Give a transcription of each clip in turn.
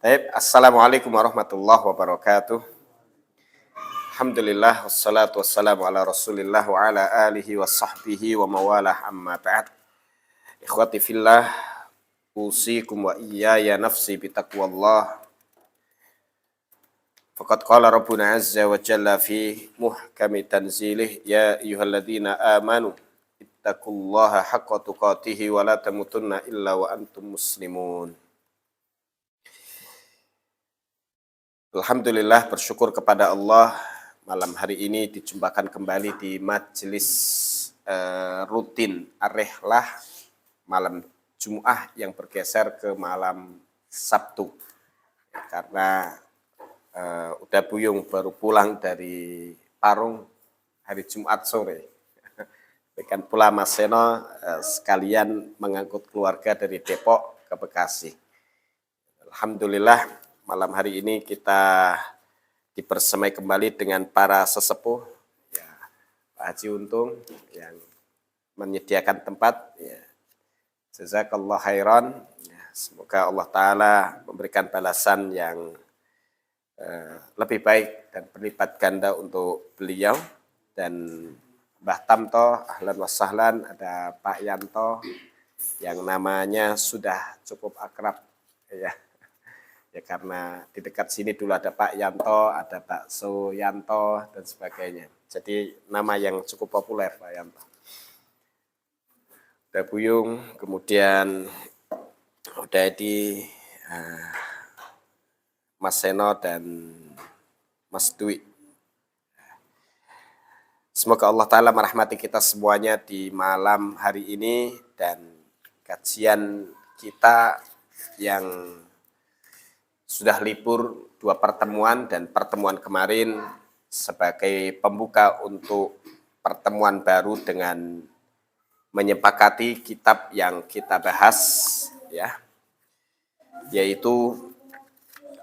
Baik, Assalamualaikum warahmatullahi wabarakatuh. Alhamdulillah, wassalatu wassalamu ala rasulillah wa ala alihi wa sahbihi wa mawalah amma ba'd. Ikhwati fillah, usikum wa iyaya nafsi bitaqwallah. Faqad qala Rabbuna azza wa jalla fi muhkami tanzilih, ya ayyuhalladzina amanu ittaqullaha haqqa tuqatih wa la tamutunna illa wa antum muslimun. Alhamdulillah, bersyukur kepada Allah, malam hari ini dijumpakan kembali di majelis rutin Ar-Rihlah malam Jum'ah yang bergeser ke malam Sabtu. Karena udah Buyung baru pulang dari Parung hari Jumat sore. Dengan pula Mas Seno sekalian mengangkut keluarga dari Depok ke Bekasi. Alhamdulillah, malam hari ini kita dipersemai kembali dengan para sesepuh, ya, Pak Haji Untung yang menyediakan tempat. Ya. Jazakallah khairan. Ya, semoga Allah Ta'ala memberikan balasan yang lebih baik dan berlipat ganda untuk beliau. Dan Mbah Tamto, ahlan wa sahlan, ada Pak Yanto yang namanya sudah cukup akrab, ya. Ya karena di dekat sini dulu ada Pak Yanto, ada Pak Suyanto dan sebagainya. Jadi nama yang cukup populer Pak Yanto. Udah Buyung, kemudian udah di Mas Seno dan Mas Dwi. Semoga Allah Ta'ala merahmati kita semuanya di malam hari ini dan kajian kita yang sudah libur 2 pertemuan dan pertemuan kemarin sebagai pembuka untuk pertemuan baru dengan menyepakati kitab yang kita bahas, ya, yaitu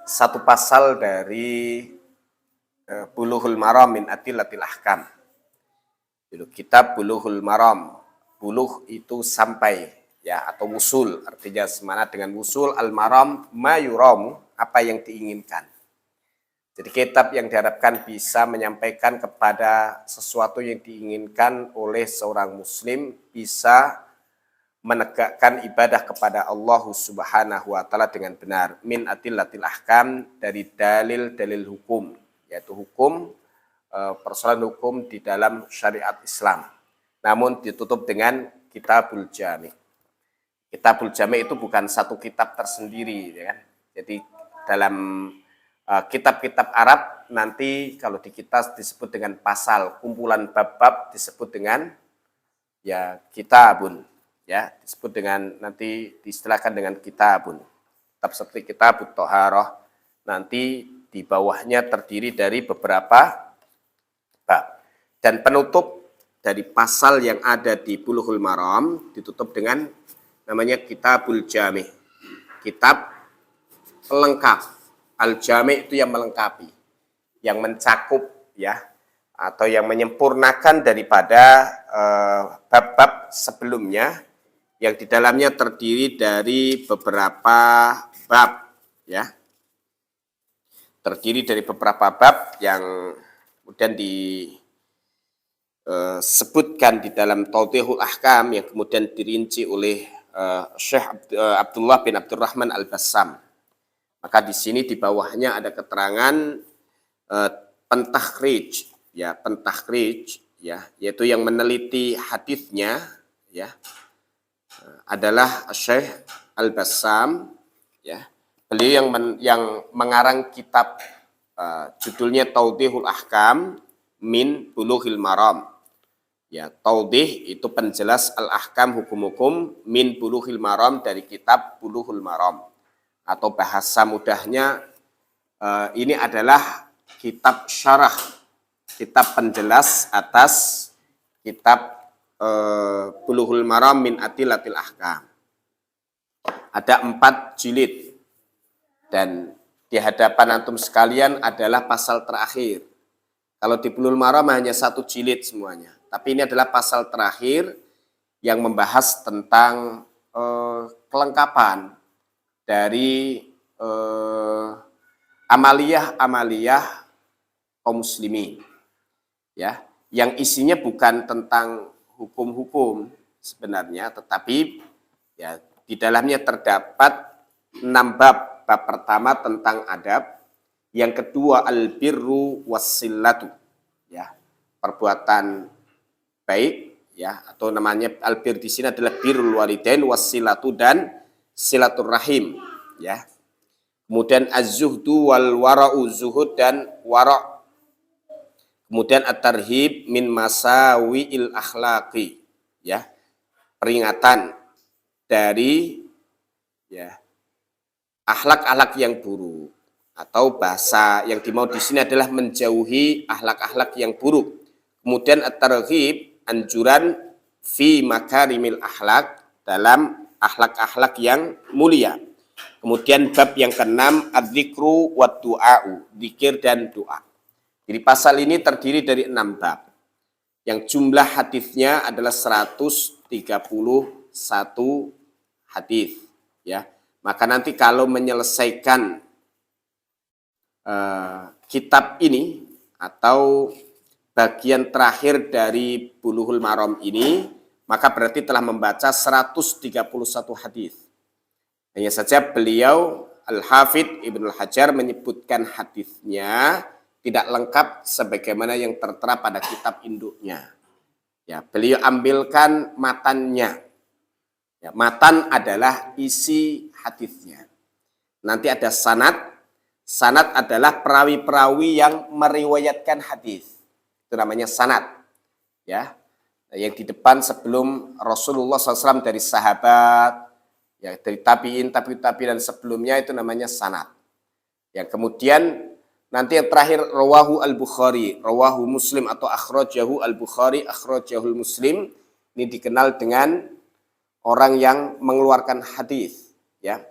satu pasal dari Bulughul Maram min Adillatil Ahkam. Kitab Bulughul Maram, buluh itu sampai, ya, atau wusul, artinya semana dengan wusul, al-maram ma yuramu, apa yang diinginkan. Jadi kitab yang diharapkan bisa menyampaikan kepada sesuatu yang diinginkan oleh seorang muslim, bisa menegakkan ibadah kepada Allah Subhanahu wa Ta'ala dengan benar, min adillatil ahkam, dari dalil-dalil hukum, yaitu hukum, persoalan hukum di dalam syariat Islam, namun ditutup dengan Kitabul Jami'. Kitabul Jami' itu bukan satu kitab tersendiri, ya kan? Jadi dalam kitab-kitab Arab nanti kalau di kita disebut dengan pasal, kumpulan bab-bab disebut dengan, ya, kitabun, ya, disebut dengan, nanti diistilahkan dengan kitabun. Kitab seperti Kitabut Thaharah, nanti di bawahnya terdiri dari beberapa bab. Dan penutup dari pasal yang ada di Bulughul Maram ditutup dengan namanya Kitabul Jami', kitab pelengkap. Al-Jami' itu yang melengkapi, yang mencakup, ya, atau yang menyempurnakan daripada bab-bab sebelumnya yang di dalamnya terdiri dari beberapa bab, ya. Terdiri dari beberapa bab yang kemudian disebutkan di dalam Tawdihul Ahkam yang kemudian dirinci oleh Syekh Abdullah bin Abdurrahman Al-Bassam. Maka di sini di bawahnya ada keterangan pentakhrij, ya, pentakhrij, ya, yaitu yang meneliti hadisnya, ya, adalah Syekh Al-Bassam, ya. Beliau yang mengarang kitab judulnya Tawdihul Ahkam min Bulughil Maram. Ya, taudih itu penjelas al-ahkam, hukum-hukum, min Bulughil Maram, dari kitab Bulughul Maram. Atau bahasa mudahnya, ini adalah kitab syarah, kitab penjelas atas kitab Bulughul Maram min Adillatil Ahkam. Ada 4 jilid dan di hadapan antum sekalian adalah pasal terakhir. Kalau di Bulughul Maram hanya 1 jilid semuanya, tapi ini adalah pasal terakhir yang membahas tentang kelengkapan dari amaliyah kaum muslimin, ya, yang isinya bukan tentang hukum-hukum sebenarnya, tetapi ya di dalamnya terdapat 6 bab. Bab pertama tentang adab, yang kedua al-birru wassilatu, ya, perbuatan baik, ya, atau namanya albir di sini adalah birrul walidain wassilatu dan silaturrahim, ya. Kemudian az-zuhdu wal wara'u, zuhud dan wara'. Kemudian at-tarhib min masawi'il akhlaqi, ya, peringatan dari, ya, akhlak-akhlak yang buruk, atau bahasa yang dimau di sini adalah menjauhi akhlak-akhlak yang buruk. Kemudian at-targhib, anjuran fi makarimil akhlak, dalam akhlak-akhlak yang mulia. Kemudian bab yang keenam adzikru wa du'a'u, zikir dan doa. Jadi pasal ini terdiri dari 6 bab. Yang jumlah hadisnya adalah 131 hadis, ya. Maka nanti kalau menyelesaikan kitab ini atau bagian terakhir dari Bulughul Maram ini, maka berarti telah membaca 131 hadis. Hanya saja beliau Al-Hafidh Ibnul Hajar menyebutkan hadisnya tidak lengkap sebagaimana yang tertera pada kitab induknya. Ya, beliau ambilkan matannya. Ya, matan adalah isi hadisnya. Nanti ada sanad. Sanad adalah perawi-perawi yang meriwayatkan hadis. Itu namanya sanad. Ya, yang di depan sebelum Rasulullah SAW dari sahabat, ya, dari tabiin dan sebelumnya itu namanya sanad. Yang kemudian nanti yang terakhir rawahu al-Bukhari, rawahu Muslim atau akhrajahu al-Bukhari, akhrajahul Muslim. Ini dikenal dengan orang yang mengeluarkan hadis, ya,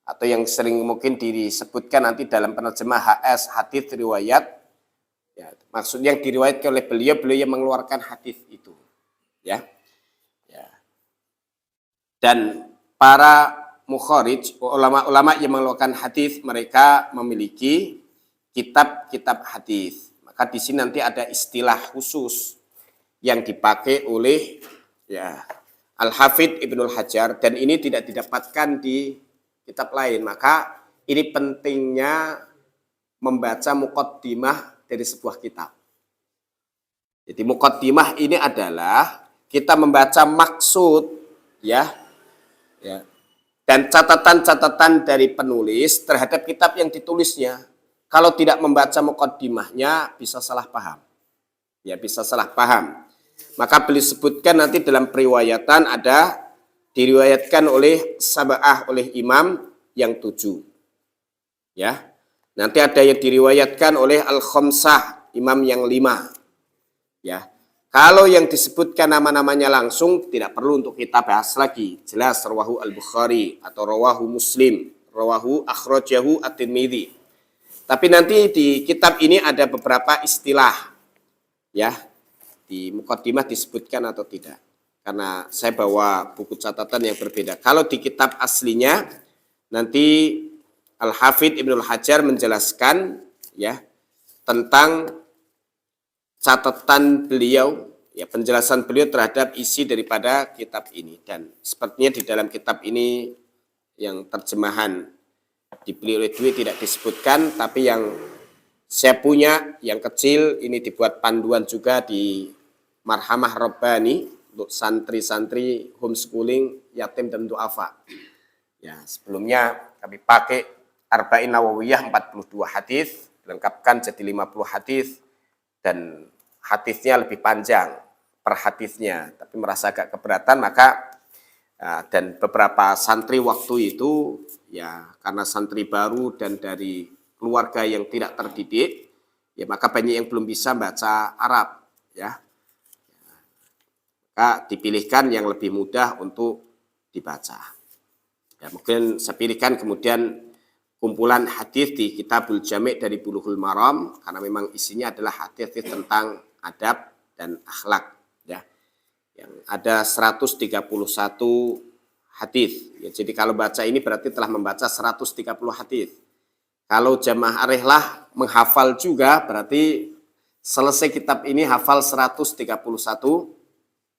atau yang sering mungkin disebutkan nanti dalam penerjemah HS, hadis riwayat, ya, maksudnya yang diriwayatkan oleh beliau yang mengeluarkan hadis itu, ya. Ya. Dan para mukharij, ulama-ulama yang mengeluarkan hadis, mereka memiliki kitab-kitab hadis. Maka di sini nanti ada istilah khusus yang dipakai oleh, ya, Al-Hafidh Ibnul Hajar, dan ini tidak didapatkan di kitab lain. Maka ini pentingnya membaca muqaddimah dari sebuah kitab. Jadi muqaddimah ini adalah kita membaca maksud, ya, dan catatan-catatan dari penulis terhadap kitab yang ditulisnya. Kalau tidak membaca muqaddimahnya bisa salah paham. Ya, bisa salah paham. Maka beliau sebutkan nanti dalam periwayatan ada diriwayatkan oleh sab'ah, oleh imam yang 7. Ya. Nanti ada yang diriwayatkan oleh al-khamsah, imam yang 5. Ya. Kalau yang disebutkan nama-namanya langsung tidak perlu untuk kita bahas lagi. Jelas rawahu al-Bukhari atau rawahu Muslim, rawahu akhrajahu at-Tirmidzi. Tapi nanti di kitab ini ada beberapa istilah, ya. Di muqaddimah disebutkan atau tidak. Karena saya bawa buku catatan yang berbeda. Kalau di kitab aslinya nanti Al-Hafidh Ibnul Hajar menjelaskan, ya, tentang catatan beliau, ya, penjelasan beliau terhadap isi daripada kitab ini. Dan sepertinya di dalam kitab ini yang terjemahan dibeli oleh Dwi tidak disebutkan, tapi yang saya punya yang kecil ini dibuat panduan juga di Marhamah Rabbani untuk santri-santri homeschooling yatim dan duafa. Ya, sebelumnya kami pakai Arba'in Nawawiyah 42 hadis, dilengkapkan jadi 50 hadis, dan hadisnya lebih panjang per hadisnya, tapi merasa agak keberatan, maka dan beberapa santri waktu itu, ya, karena santri baru dan dari keluarga yang tidak terdidik, ya, maka banyak yang belum bisa baca Arab, ya. Maka dipilihkan yang lebih mudah untuk dibaca. Ya, mungkin saya pilihkan kemudian kumpulan hadis di Kitabul Jami' dari Bulughul Maram, karena memang isinya adalah hadis tentang adab dan akhlak, ya. Yang ada 131 hadis. Ya, jadi kalau baca ini berarti telah membaca 130 hadis. Kalau jamaah rihlah menghafal juga berarti selesai kitab ini hafal 131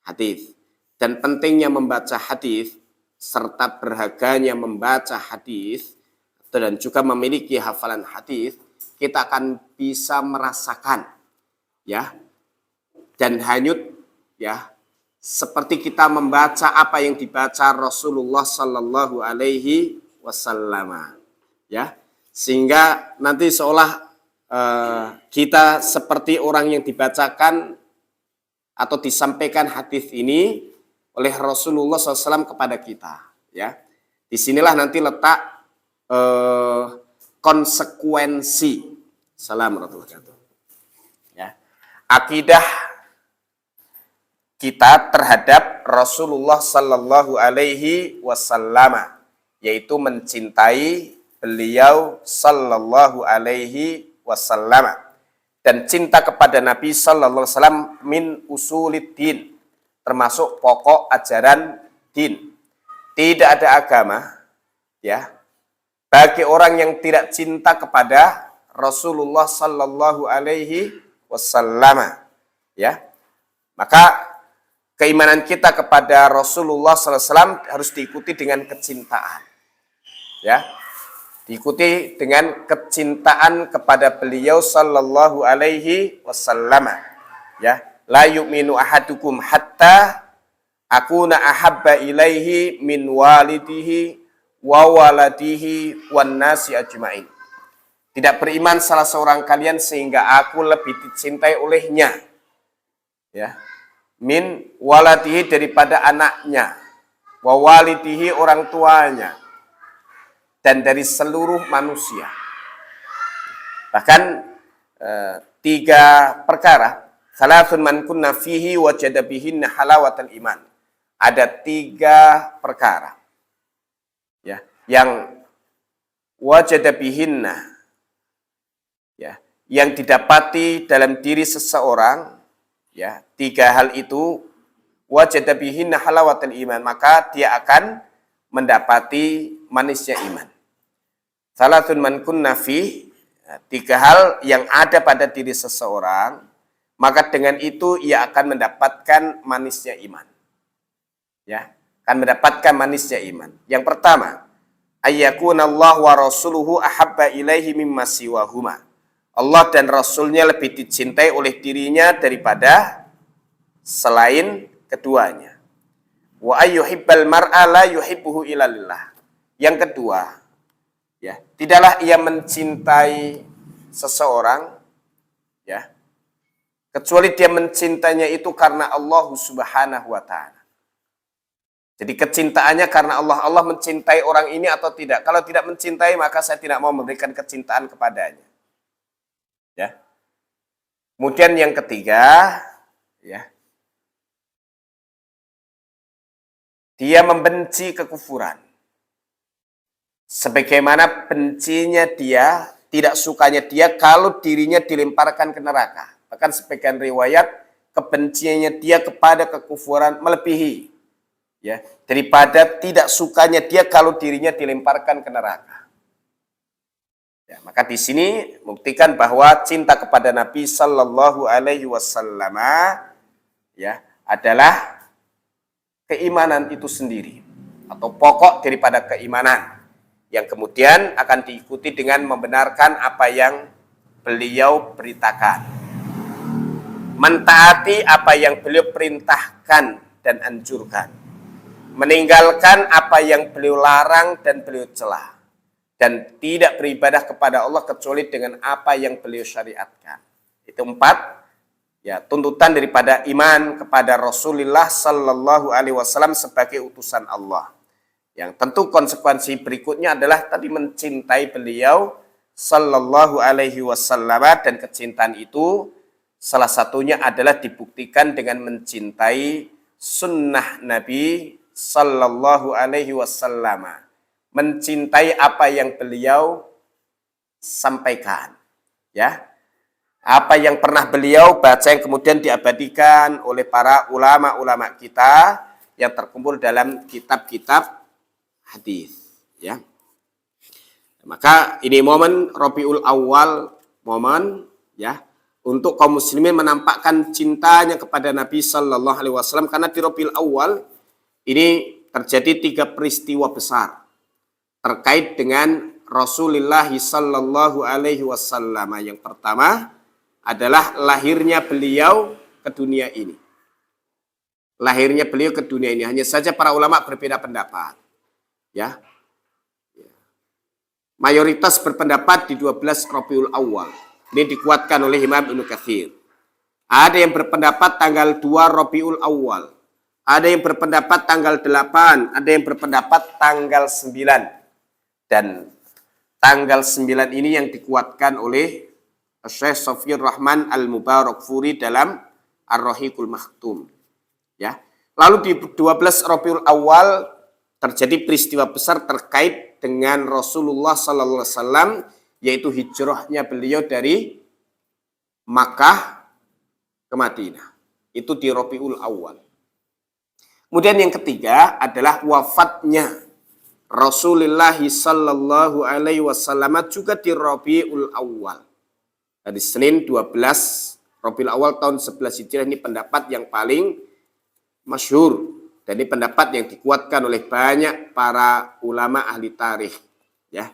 hadis. Dan pentingnya membaca hadis serta berharganya membaca hadis dan juga memiliki hafalan hadis, kita akan bisa merasakan ya dan hanyut ya seperti kita membaca apa yang dibaca Rasulullah Sallallahu Alaihi Wasallam ya, sehingga nanti seolah kita seperti orang yang dibacakan atau disampaikan hadis ini oleh Rasulullah SAW kepada kita ya. Disinilah nanti letak konsekuensi salam warahmatullahi wabarakatuh ya, akidah kita terhadap Rasulullah Sallallahu Alaihi Wasallam, yaitu mencintai beliau Sallallahu Alaihi Wasallam, dan cinta kepada Nabi Sallallahu Alaihi Wasallam min usuliddin, termasuk pokok ajaran din. Tidak ada agama ya bagi orang yang tidak cinta kepada Rasulullah Sallallahu Alaihi Wasallam ya. Maka keimanan kita kepada Rasulullah SAW harus diikuti dengan kecintaan. Ya. Diikuti dengan kecintaan kepada beliau Sallallahu Alaihi Wasallam. Ya. La yu'minu ahadukum hatta akuna ahabba ilaihi min walidihi wa waladihi wan nasi ajma'in. Tidak beriman salah seorang kalian sehingga aku lebih dicintai olehnya. Ya. Min waladihi daripada anaknya, wa walidihi orang tuanya, dan dari seluruh manusia. Bahkan 3 perkara, salasun man kunna fihi wajada bihinna halawatal iman. Ada 3 perkara ya yang wajada bihinna ya, yang didapati dalam diri seseorang. Ya, 3 hal itu wajada bihinna halawatul iman, maka dia akan mendapati manisnya iman. Salatun man kunna fi, 3 hal yang ada pada diri seseorang, maka dengan itu ia akan mendapatkan manisnya iman. Ya, akan mendapatkan manisnya iman. Yang pertama, ayyakunallahu wa rasuluhu ahabba ilaihi mimma siwahuma. Allah dan Rasulnya lebih dicintai oleh dirinya daripada selain keduanya. Wa ayyuhibbal mar'a la yuhibbuhu illa lillah. Yang kedua, ya, tidaklah ia mencintai seseorang ya kecuali dia mencintainya itu karena Allah Subhanahu wa taala. Jadi kecintaannya karena Allah. Allah mencintai orang ini atau tidak? Kalau tidak mencintai, maka saya tidak mau memberikan kecintaan kepadanya. Ya. Kemudian yang ketiga, ya, dia membenci kekufuran. Sebagaimana bencinya dia, tidak sukanya dia kalau dirinya dilemparkan ke neraka. Bahkan sebagian riwayat kebenciannya dia kepada kekufuran melebihi ya daripada tidak sukanya dia kalau dirinya dilemparkan ke neraka. Ya, maka di sini membuktikan bahwa cinta kepada Nabi Sallallahu Alaihi Wasallam ya adalah keimanan itu sendiri atau pokok daripada keimanan yang kemudian akan diikuti dengan membenarkan apa yang beliau beritakan, mentaati apa yang beliau perintahkan dan anjurkan, meninggalkan apa yang beliau larang dan beliau celah, dan tidak beribadah kepada Allah kecuali dengan apa yang beliau syariatkan. Itu 4 ya tuntutan daripada iman kepada Rasulullah Sallallahu Alaihi Wasallam sebagai utusan Allah. Yang tentu konsekuensi berikutnya adalah tadi mencintai beliau Sallallahu Alaihi Wasallam, dan kecintaan itu salah satunya adalah dibuktikan dengan mencintai sunnah Nabi Sallallahu Alaihi Wasallam. Mencintai apa yang beliau sampaikan, ya, apa yang pernah beliau baca yang kemudian diabadikan oleh para ulama-ulama kita yang terkumpul dalam kitab-kitab hadis, ya. Maka ini momen Rabiul Awal, momen ya untuk kaum muslimin menampakkan cintanya kepada Nabi Sallallahu Alaihi Wasallam, karena di Rabiul Awal ini terjadi 3 peristiwa besar terkait dengan Rasulullah Sallallahu Alaihi Wasallam. Yang pertama adalah lahirnya beliau ke dunia ini. Lahirnya beliau ke dunia ini. Hanya saja para ulama berbeda pendapat. Ya. Mayoritas berpendapat di 12 Rabiul Awal. Ini dikuatkan oleh Imam Ibnu Katsir. Ada yang berpendapat tanggal 2 Rabiul Awal. Ada yang berpendapat tanggal 8. Ada yang berpendapat tanggal 9. Dan tanggal 9 ini yang dikuatkan oleh Syekh Safiyur Rahman Al-Mubarakfuri dalam Ar-Rahiqul Maktum. Ya. Lalu di 12 Rabiul Awal terjadi peristiwa besar terkait dengan Rasulullah Sallallahu Alaihi Wasallam, yaitu hijrahnya beliau dari Makkah ke Madinah. Itu di Rabiul Awal. Kemudian yang ketiga adalah wafatnya Rasulullah Sallallahu Alaihi Wasallam juga di Rabiul Awal. Dari Senin 12 Rabiul Awal tahun 11 Hijriah, ini pendapat yang paling masyhur. Dan ini pendapat yang dikuatkan oleh banyak para ulama ahli tarikh, ya.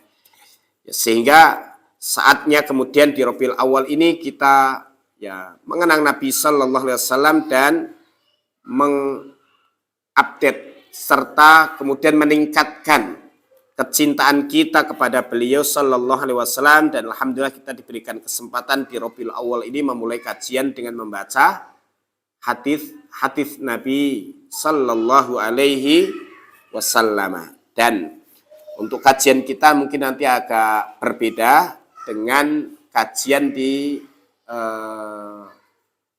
Sehingga saatnya kemudian di Rabiul Awal ini kita ya mengenang Nabi Sallallahu Alaihi Wasallam dan mengupdate serta kemudian meningkatkan kecintaan kita kepada beliau Sallallahu Alaihi Wasallam. Dan alhamdulillah kita diberikan kesempatan di Rabiul Awal ini memulai kajian dengan membaca hadis Nabi Sallallahu Alaihi Wasallam. Dan untuk kajian kita mungkin nanti agak berbeda dengan kajian di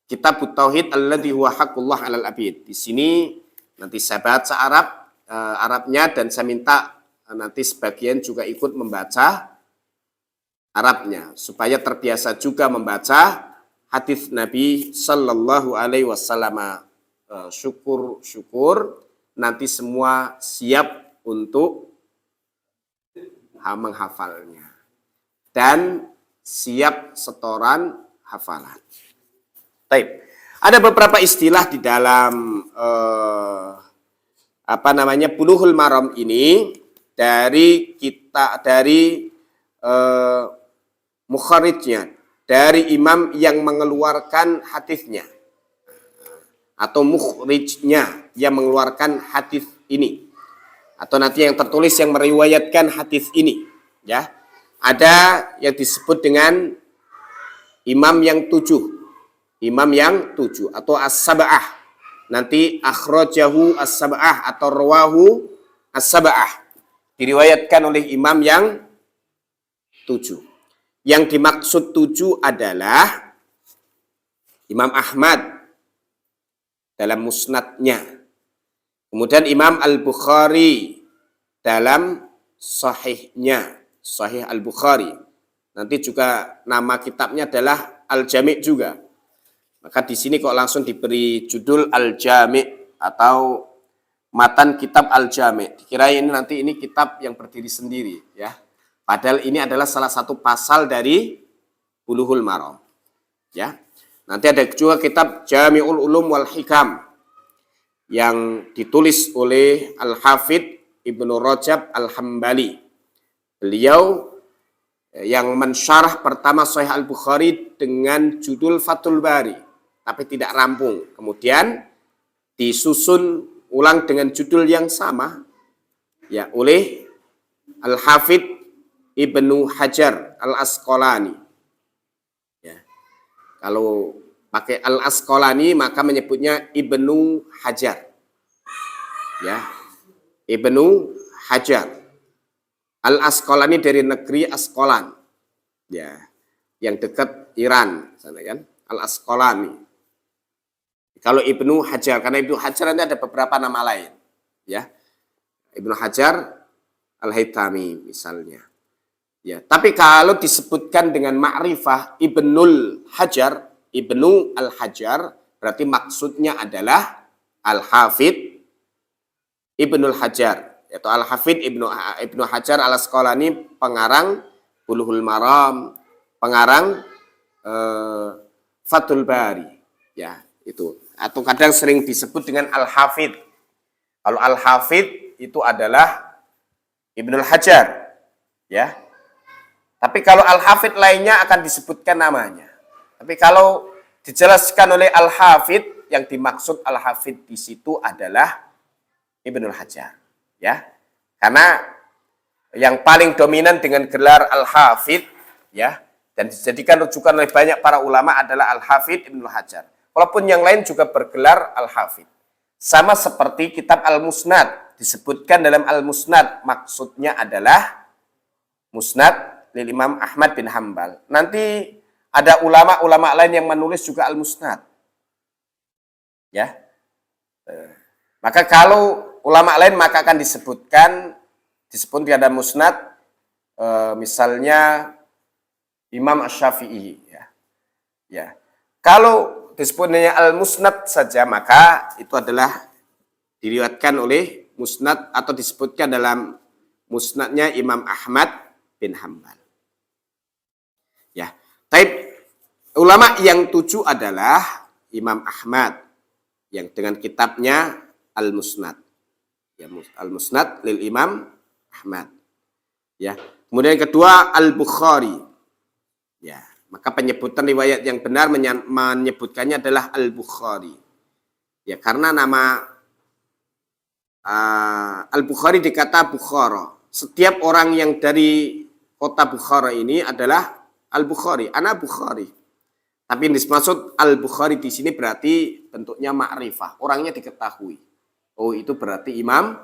Kitab Tauhid alladzi huwa haqqullah 'alal 'abid. Di sini nanti saya baca Arabnya, dan saya minta nanti sebagian juga ikut membaca Arabnya supaya terbiasa juga membaca hadis Nabi Sallallahu Alaihi Wasallam. Syukur nanti semua siap untuk menghafalnya dan siap setoran hafalan. Baik. Ada beberapa istilah di dalam Bulughul Maram ini dari mukharijnya, dari imam yang mengeluarkan hadisnya atau mukhrijnya yang mengeluarkan hadis ini, atau nanti yang tertulis yang meriwayatkan hadis ini, ya. Ada yang disebut dengan imam yang 7 atau as-sab'ah. Nanti akhrajahu as-sab'ah atau rawahu as-sab'ah, diriwayatkan oleh imam yang 7. Yang dimaksud 7 adalah Imam Ahmad dalam musnadnya, kemudian Imam Al-Bukhari dalam sahihnya, Sahih Al-Bukhari. Nanti juga nama kitabnya adalah Al-Jami' juga. Maka di sini kok langsung diberi judul Al-Jami' atau matan kitab Al-Jami'. Dikira ini nanti ini kitab yang berdiri sendiri, ya. Padahal ini adalah salah satu pasal dari Bulughul Maram, ya. Nanti ada juga kitab Jami'ul Ulum wal Hikam yang ditulis oleh Al-Hafidh Ibnu Rajab Al-Hambali. Beliau yang mensyarah pertama Sahih Al-Bukhari dengan judul Fathul Bari, tapi tidak rampung. Kemudian disusun ulang dengan judul yang sama, ya, oleh Al-Hafidh Ibnu Hajar Al-Asqalani. Kalau pakai Al-Asqalani maka menyebutnya Ibnu Hajar. Ya. Ibnu Hajar. Al-Asqalani dari negeri Asqalan. Ya. Yang dekat Iran sana kan, Al-Asqalani. Kalau Ibnu Hajar, karena Ibnu Hajar nanti ada beberapa nama lain, ya. Ibnu Hajar Al-Haytami misalnya. Ya, tapi kalau disebutkan dengan ma'rifah Ibnul Hajar, Ibnu Al-Hajar, berarti maksudnya adalah Al-Hafidh Ibnul Hajar, yaitu Al-Hafidz Ibnu Hajar Al-Asqalani, pengarang Bulughul Maram, pengarang Fathul Bari, ya itu. Atau kadang sering disebut dengan Al-Hafidz. Kalau Al-Hafidz itu adalah Ibnu Hajar, ya. Tapi kalau Al-Hafidz lainnya akan disebutkan namanya. Tapi kalau dijelaskan oleh Al-Hafidz, yang dimaksud Al-Hafidz di situ adalah Ibnu Hajar, ya. Karena yang paling dominan dengan gelar Al-Hafidz, ya, dan dijadikan rujukan oleh banyak para ulama adalah Al-Hafidz Ibnu Hajar. Walaupun yang lain juga bergelar Al-Hafidz. Sama seperti kitab Al-Musnad, disebutkan dalam Al-Musnad, maksudnya adalah Musnad lil Imam Ahmad bin Hambal. Nanti ada ulama-ulama lain yang menulis juga Al-Musnad. Ya. Maka kalau ulama lain maka akan disebut di ada Musnad, misalnya Imam Asy-Syafi'i, ya. Ya. Kalau disebutnya Al-Musnad saja, maka itu adalah diriwayatkan oleh Musnad atau disebutkan dalam Musnadnya Imam Ahmad bin Hambal. Ya. Tapi ulama yang 7 adalah Imam Ahmad yang dengan kitabnya Al-Musnad. Ya, Al-Musnad lil Imam Ahmad. Ya. Kemudian yang kedua Al-Bukhari. Ya, maka penyebutan riwayat yang benar menyebutkannya adalah Al-Bukhari. Ya, karena nama Al-Bukhari dikata Bukhara. Setiap orang yang dari kota Bukhara ini adalah Al-Bukhari, ana Bukhari. Tapi yang dimaksud Al-Bukhari di sini berarti bentuknya ma'rifah, orangnya diketahui. Oh, itu berarti Imam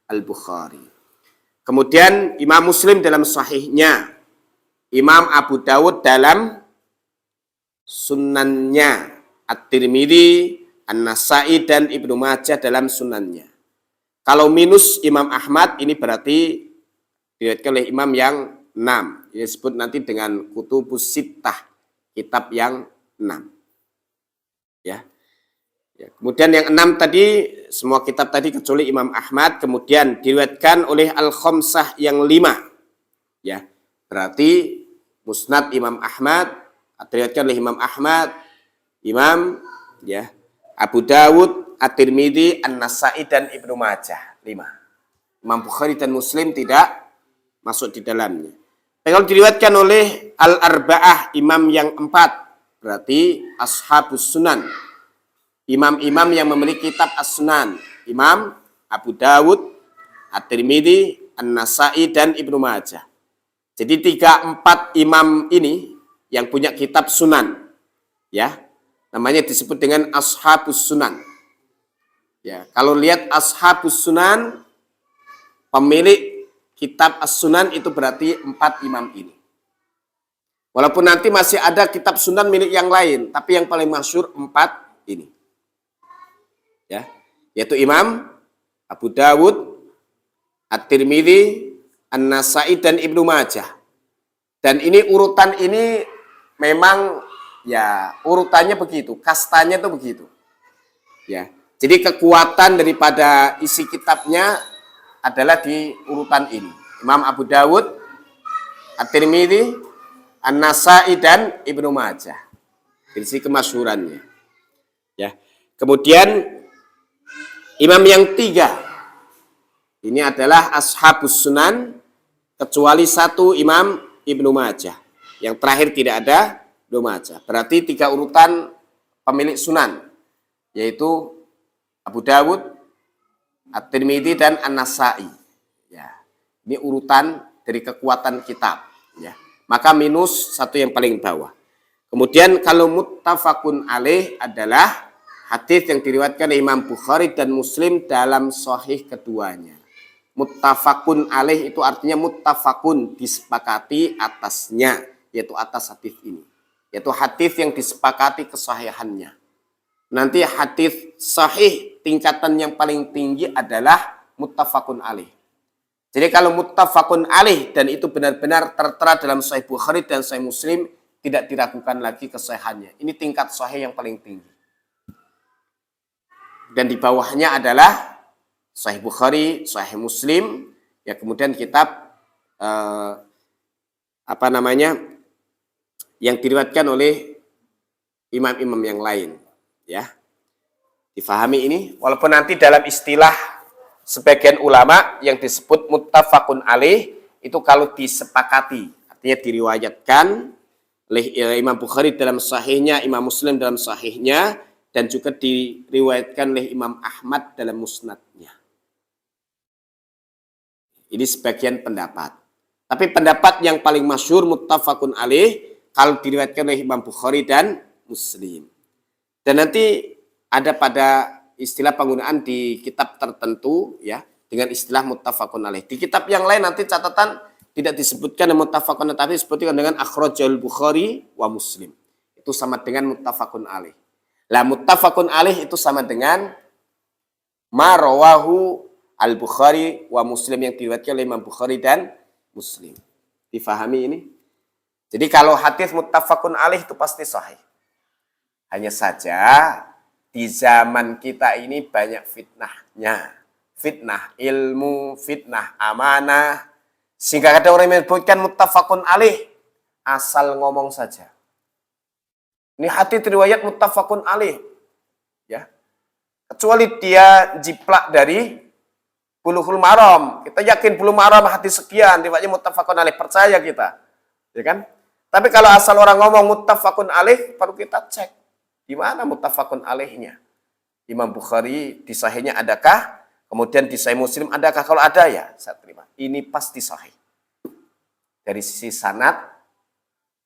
Al-Bukhari. Kemudian Imam Muslim dalam sahihnya, Imam Abu Dawud dalam sunannya, At-Tirmidzi, An-Nasa'i dan Ibnu Majah dalam sunannya. Kalau minus Imam Ahmad ini berarti diriwayatkan oleh imam yang 6. Ini disebut nanti dengan Kutubus Sittah, kitab yang 6. Ya. Ya. Kemudian yang 6 tadi, semua kitab tadi kecuali Imam Ahmad, kemudian diriwayatkan oleh Al-Khamsah yang 5. Ya. Berarti Musnad Imam Ahmad, diriwayatkan oleh Imam Ahmad, Imam ya, Abu Dawud, At-Tirmidzi, An-Nasa'i dan Ibnu Majah. 5. Imam Bukhari dan Muslim tidak masuk di dalamnya. Kalau diriwayatkan oleh Al-Arba'ah, imam yang 4, berarti Ashabus Sunan. Imam-imam yang memiliki kitab As-Sunan. Imam Abu Dawud, At-Tirmidzi, An-Nasa'i dan Ibnu Majah. Jadi 3-4 imam ini yang punya kitab Sunan, ya, namanya disebut dengan Ashabus Sunan. Ya, kalau lihat Ashabus Sunan, pemilik kitab As-Sunan itu berarti 4 imam ini. Walaupun nanti masih ada kitab Sunan milik yang lain, tapi yang paling masyhur 4 ini. Ya, yaitu Imam Abu Dawud, At-Tirmidzi, An-Nasa'i dan Ibnu Majah. Dan ini urutan ini memang ya urutannya begitu, kastanya itu begitu. Ya. Jadi kekuatan daripada isi kitabnya adalah di urutan ini. Imam Abu Dawud, At-Tirmidzi, An-Nasa'i dan Ibnu Majah. Isi kemasyhurannya. Ya. Kemudian imam yang 3 ini adalah Ashabus Sunan, kecuali 1 Imam Ibnu Majah. Yang terakhir tidak ada Ibnu Majah. Berarti 3 urutan pemilik Sunan, yaitu Abu Dawud, At-Tirmidzi dan An-Nasa'i. Ya. Ini urutan dari kekuatan kitab. Ya. Maka minus 1 yang paling bawah. Kemudian kalau muttafaqun alaih adalah hadis yang diriwayatkan oleh Imam Bukhari dan Muslim dalam sahih keduanya. Muttafaqun alaih itu artinya muttafaqun, disepakati atasnya, yaitu atas hadis ini. Yaitu hadis yang disepakati kesahihannya. Nanti hadis sahih tingkatan yang paling tinggi adalah muttafaqun alaih. Jadi kalau muttafaqun alaih dan itu benar-benar tertera dalam Sahih Bukhari dan Sahih Muslim, tidak diragukan lagi kesahihannya. Ini tingkat sahih yang paling tinggi. Dan di bawahnya adalah Sahih Bukhari, Sahih Muslim, ya kemudian kitab yang diriwayatkan oleh imam-imam yang lain, ya. Difahami ini, walaupun nanti dalam istilah sebagian ulama yang disebut muttafaqun alaih itu kalau disepakati, artinya diriwayatkan oleh Imam Bukhari dalam sahihnya, Imam Muslim dalam sahihnya, dan juga diriwayatkan oleh Imam Ahmad dalam musnadnya. Ini sebagian pendapat. Tapi pendapat yang paling masyhur muttafaqun alaih kalau diriwayatkan oleh Imam Bukhari dan Muslim. Dan nanti ada pada istilah penggunaan di kitab tertentu ya dengan istilah muttafaqun alaih. Di kitab yang lain nanti catatan tidak disebutkan muttafaqun tapi disebutkan dengan akhrajal Bukhari wa Muslim. Itu sama dengan muttafaqun alaih. Lah muttafaqun alaih itu sama dengan ma rawahu al-Bukhari wa Muslim yang diriwayatkan oleh Imam Bukhari dan Muslim. Difahami ini? Jadi kalau hadis muttafaqun alaih itu pasti sahih. Hanya saja di zaman kita ini banyak fitnahnya. Fitnah ilmu, fitnah amanah. Sehingga ada orang yang menyebutkan muttafaqun alaih asal ngomong saja. Ini hadis riwayat muttafaqun alaih. Ya. Kecuali dia jiplak dari Bulughul Maram. Kita yakin Bulughul Maram hadis sekian, riwayatnya muttafaqun alaih, percaya kita. Ya kan? Tapi kalau asal orang ngomong muttafaqun alaih, baru kita cek di mana muttafaqun alaihnya. Imam Bukhari di sahihnya adakah? Kemudian di Sahih Muslim adakah? Kalau ada ya saya terima. Ini pasti sahih. Dari sisi sanad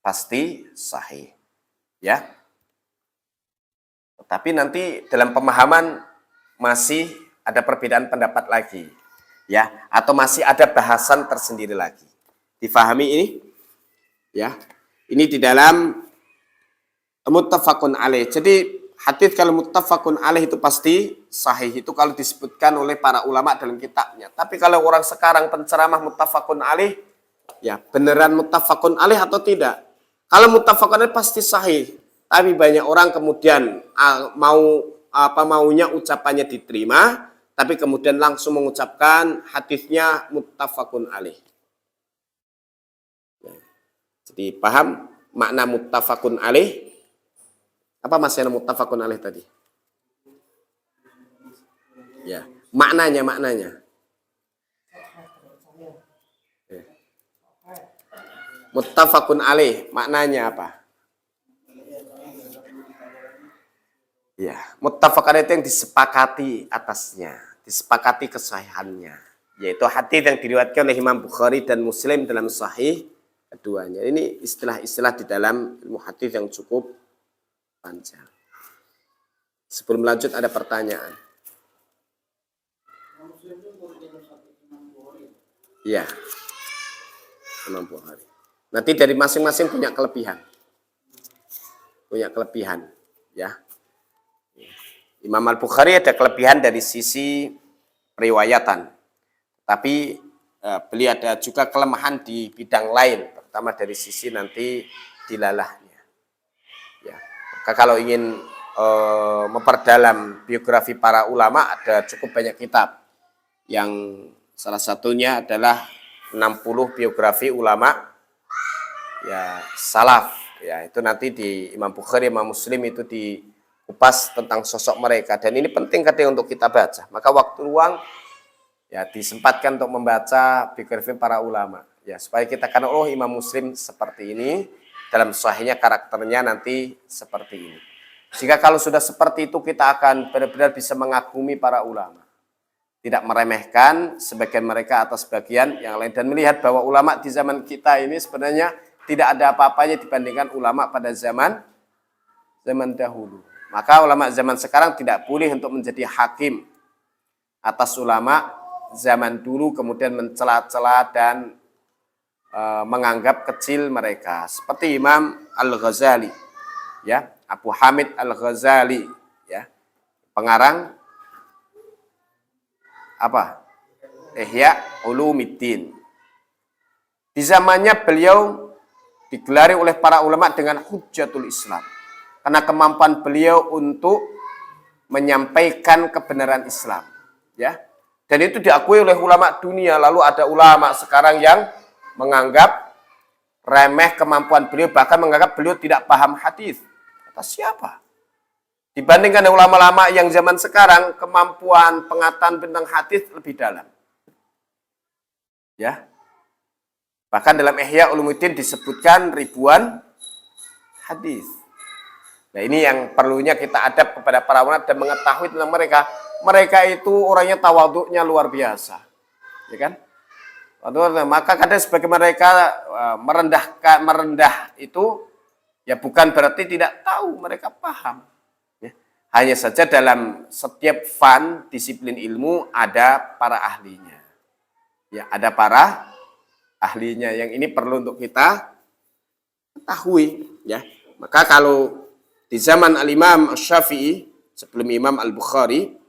pasti sahih. Ya. Tetapi nanti dalam pemahaman masih ada perbedaan pendapat lagi, ya, atau masih ada bahasan tersendiri lagi. Difahami ini, ya. Ini di dalam muttafaqun alaih. Jadi hadis kalau muttafaqun alaih itu pasti sahih. Itu kalau disebutkan oleh para ulama dalam kitabnya. Tapi kalau orang sekarang penceramah muttafaqun alaih, ya beneran muttafaqun alaih atau tidak? Kalau muttafaqun alaih pasti sahih. Tapi banyak orang kemudian maunya ucapannya diterima, tapi kemudian langsung mengucapkan hadisnya muttafaqun alaih. Jadi paham makna muttafaqun alaih? Apa maksudnya muttafaqun alaih tadi? Ya, maknanya. Ya. Muttafaqun alaih maknanya apa? Ya, muttafaqun alaih itu yang disepakati atasnya, disepakati kesahihannya, yaitu hadis yang diriwayatkan oleh Imam Bukhari dan Muslim dalam sahih keduanya. Ini istilah-istilah di dalam ilmu hadis yang cukup panjang. Sebelum lanjut ada pertanyaan. Iya, Imam Bukhari. Nanti dari masing-masing punya kelebihan, ya. Imam Al-Bukhari ada kelebihan dari sisi riwayatan, tapi beliau ada juga kelemahan di bidang lain, terutama dari sisi nanti dilalahnya. Ya. Maka kalau ingin memperdalam biografi para ulama ada cukup banyak kitab, yang salah satunya adalah 60 biografi ulama ya salaf. Ya itu nanti di Imam Bukhari, Imam Muslim itu dikupas tentang sosok mereka, dan ini penting kadang untuk kita baca. Maka waktu luang ya disempatkan untuk membaca biografi para ulama ya, supaya kita kan Imam Muslim seperti ini, dalam sahihnya karakternya nanti seperti ini. Jika kalau sudah seperti itu kita akan benar-benar bisa mengagumi para ulama, tidak meremehkan sebagian mereka atas sebagian yang lain, dan melihat bahwa ulama di zaman kita ini sebenarnya tidak ada apa-apanya dibandingkan ulama pada zaman dahulu. Maka ulama zaman sekarang tidak boleh untuk menjadi hakim atas ulama zaman dulu, kemudian mencela-cela dan menganggap kecil mereka. Seperti Imam Al-Ghazali, ya, Abu Hamid Al-Ghazali, ya, pengarang apa? Ihya Ulumiddin. Di zamannya beliau digelari oleh para ulama dengan Hujjatul Islam, karena kemampuan beliau untuk menyampaikan kebenaran Islam, ya. Dan itu diakui oleh ulama dunia. Lalu ada ulama sekarang yang menganggap remeh kemampuan beliau, bahkan menganggap beliau tidak paham hadis. Kata siapa? Dibandingkan dengan ulama-ulama yang zaman sekarang, kemampuan pengetahuan tentang hadis lebih dalam. Ya. Bahkan dalam Ihya Ulumuddin disebutkan ribuan hadis. Nah, ini yang perlunya kita adab kepada para ulama dan mengetahui tentang mereka. Mereka itu orangnya tawaduknya luar biasa. Ya kan? Maka kadang sebagai mereka merendah itu ya bukan berarti tidak tahu, mereka paham. Ya. Hanya saja dalam setiap fan disiplin ilmu ada para ahlinya. Ya, ada para ahlinya yang ini perlu untuk kita ketahui, ya. Maka kalau di zaman Al-Imam Asy-Syafi'i sebelum Imam Al-Bukhari,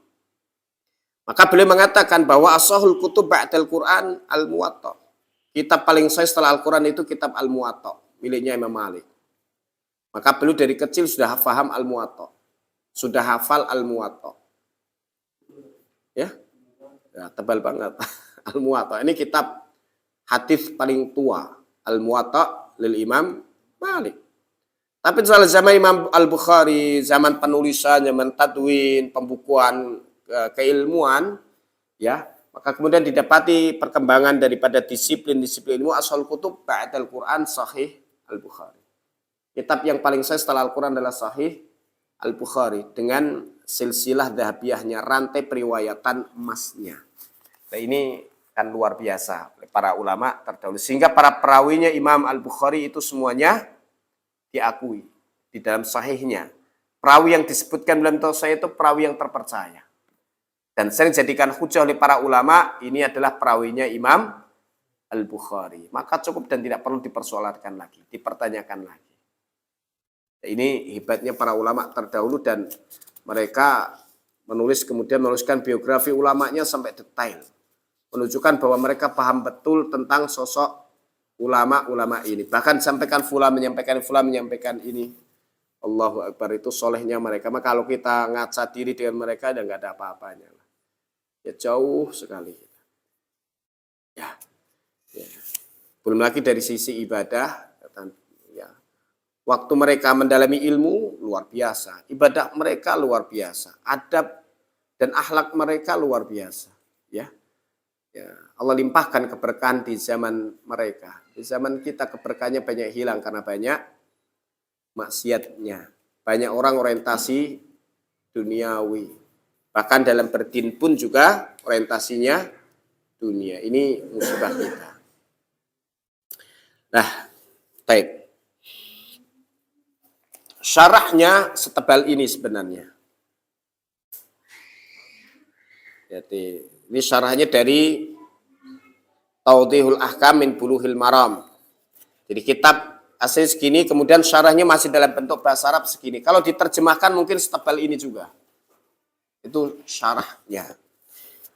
maka beliau mengatakan bahwa ashahul kutub ba'dal Quran Al-Muwatta. Kitab paling sahih setelah Al-Quran itu kitab Al-Muwatta, miliknya Imam Malik. Maka beliau dari kecil sudah paham Al-Muwatta. Sudah hafal Al-Muwatta. Ya? Ya, tebal banget. Al-Muwatta. Ini kitab hadis paling tua. Al-Muwatta lil Imam Malik. Tapi soal zaman Imam Al-Bukhari, zaman penulisan, zaman tadwin, pembukuan keilmuan, ya, maka kemudian didapati perkembangan daripada disiplin-disiplin ilmu ashal kutub ba'dal Quran Sahih Al-Bukhari. Kitab yang paling sahih setelah Al-Quran adalah Sahih Al-Bukhari dengan silsilah dahabiyahnya, rantai periwayatan emasnya. Nah, ini kan luar biasa oleh para ulama terdahulu. Sehingga para perawinya Imam Al-Bukhari itu semuanya diakui di dalam sahihnya. Perawi yang disebutkan dalam sahih itu perawi yang terpercaya. Dan sering dijadikan hujah oleh para ulama, ini adalah perawinya Imam Al-Bukhari. Maka cukup dan tidak perlu dipersoalkan lagi, dipertanyakan lagi. Ini hebatnya para ulama terdahulu dan mereka kemudian menuliskan biografi ulamanya sampai detail. Menunjukkan bahwa mereka paham betul tentang sosok ulama-ulama ini. Bahkan sampaikan fulan menyampaikan ini. Allahu Akbar, itu solehnya mereka. Maka kalau kita ngaca diri dengan mereka, dan nggak ada apa-apanya. Ya jauh sekali. Ya. Belum lagi dari sisi ibadah. Ya. Waktu mereka mendalami ilmu, luar biasa. Ibadah mereka luar biasa. Adab dan akhlak mereka luar biasa. Ya. Ya, Allah limpahkan keberkahan di zaman mereka. Di zaman kita keberkahannya banyak hilang karena banyak maksiatnya. Banyak orang orientasi duniawi. Bahkan dalam berdin pun juga orientasinya dunia. Ini musibah kita. Nah, baik. Syarahnya setebal ini sebenarnya. Jadi ini syarahnya dari Tawdihul Ahkam min Bulughil Maram. Jadi kitab asli segini, kemudian syarahnya masih dalam bentuk bahasa Arab segini. Kalau diterjemahkan mungkin setebal ini juga. Itu syarahnya.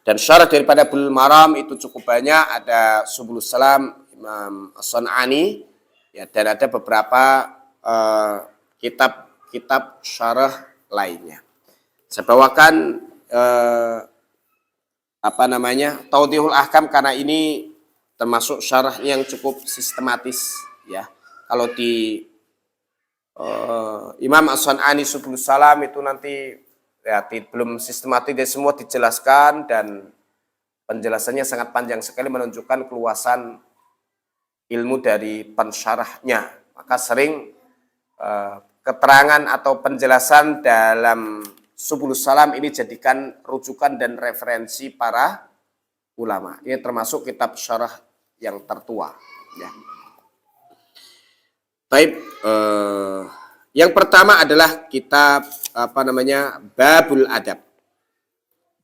Dan syarah daripada Bulughil Maram itu cukup banyak. Ada Subulus Salam Imam As-San'ani, ya, dan ada beberapa kitab syarah lainnya. Saya bawakan Tawdihul Ahkam karena ini termasuk syarah yang cukup sistematis, ya. Kalau di Imam As-San'ani Subulus Salam itu nanti ya belum sistematis, dia semua dijelaskan dan penjelasannya sangat panjang sekali, menunjukkan keluasan ilmu dari pensyarahnya. Maka sering keterangan atau penjelasan dalam Subulus Salam ini jadikan rujukan dan referensi para ulama. Ini termasuk kitab syarah yang tertua. Ya. Baik, yang pertama adalah kitab Babul Adab.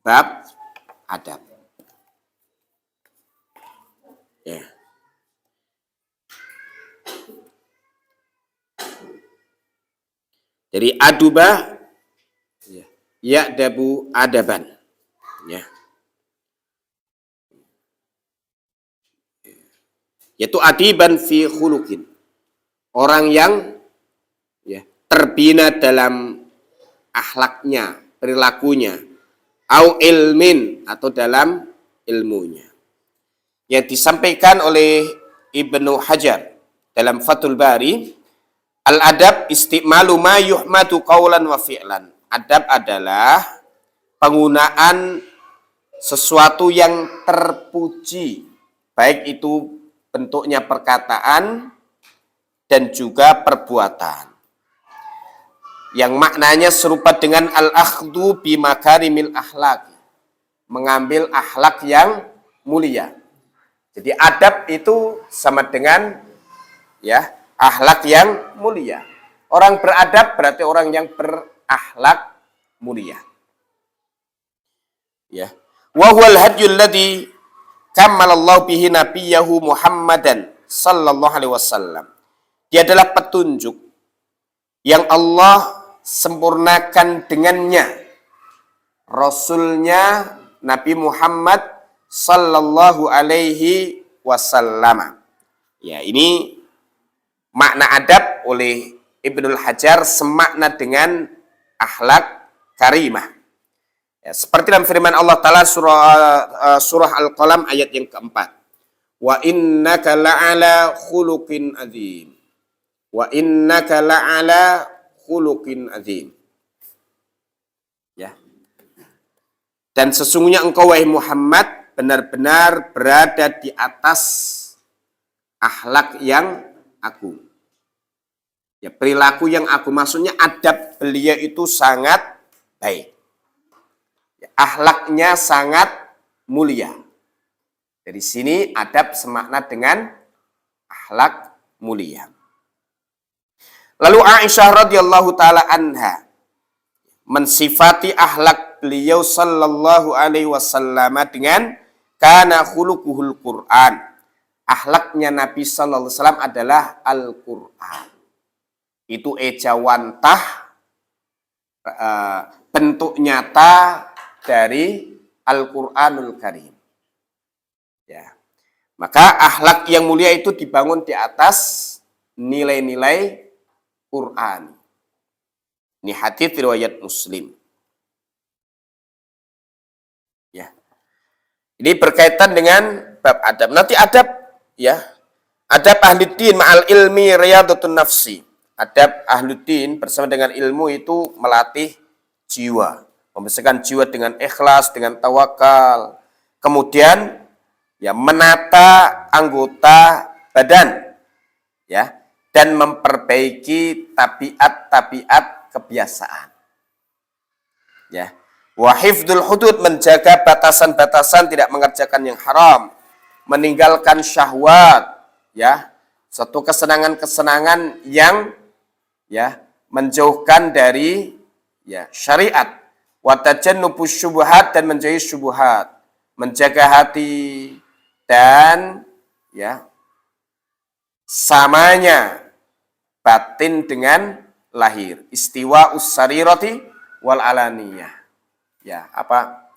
Bab Adab. Ya. Dari aduba, ya dabu adaban, ya, yaitu adiban fi khuluqin, orang yang ya terbina dalam akhlaknya, perilakunya, au ilmin, atau dalam ilmunya. Yang disampaikan oleh Ibnu Hajar dalam Fathul Bari, al-adab istimalu ma yuhmadu qaulan wa fi'lan. Adab adalah penggunaan sesuatu yang terpuji, baik itu bentuknya perkataan dan juga perbuatan, yang maknanya serupa dengan al-akhdhu bi makarimil akhlaq, mengambil akhlak yang mulia. Jadi adab itu sama dengan ya akhlak yang mulia. Orang beradab berarti orang yang berakhlak mulia. Ya. Wa huwal hadyul ladzi kammalallahu bihi nabiyahu Muhammadan sallallahu alaihi wasallam. Dia adalah petunjuk yang Allah sempurnakan dengannya Rasulnya Nabi Muhammad sallallahu alaihi wasallam. Ya, ini makna adab oleh Ibnul Hajar semakna dengan akhlak karimah. Ya, seperti dalam firman Allah Ta'ala surah Al-Qalam ayat yang keempat. Wa innaka la'ala khuluqin azim. Wa innaka la'ala khuluqin azim. Ya. Dan sesungguhnya engkau wahai Muhammad benar-benar berada di atas akhlak yang agung. Ya, perilaku yang agung, maksudnya adab beliau itu sangat baik. Akhlaknya sangat mulia. Dari sini adab semakna dengan akhlak mulia. Lalu Aisyah radhiyallahu taala anha mensifati akhlak beliau sallallahu alaihi wasallam dengan kana khuluquhul Quran. Akhlaknya Nabi sallallahu alaihi wasallam adalah Al-Quran. Itu ejawantah bentuk nyata dari Al-Qur'anul Karim. Ya. Maka akhlak yang mulia itu dibangun di atas nilai-nilai Quran. Ini hadits riwayat Muslim. Ya. Ini berkaitan dengan bab adab. Nanti adab ya. Adab ahluddin ma'al ilmi riyadatun nafsi. Adab ahluddin bersama dengan ilmu itu melatih jiwa. Membersihkan jiwa dengan ikhlas, dengan tawakal. Kemudian ya menata anggota badan ya dan memperbaiki tabiat-tabiat kebiasaan. Ya. Wa hifdzul hudud, menjaga batasan-batasan, tidak mengerjakan yang haram, meninggalkan syahwat ya, satu kesenangan-kesenangan yang ya menjauhkan dari ya syariat. Wa tajannubus syubhat, dan menjauhi syubhat, menjaga hati dan ya samanya batin dengan lahir, istiwa ussarirati wal alaniyah. Ya, apa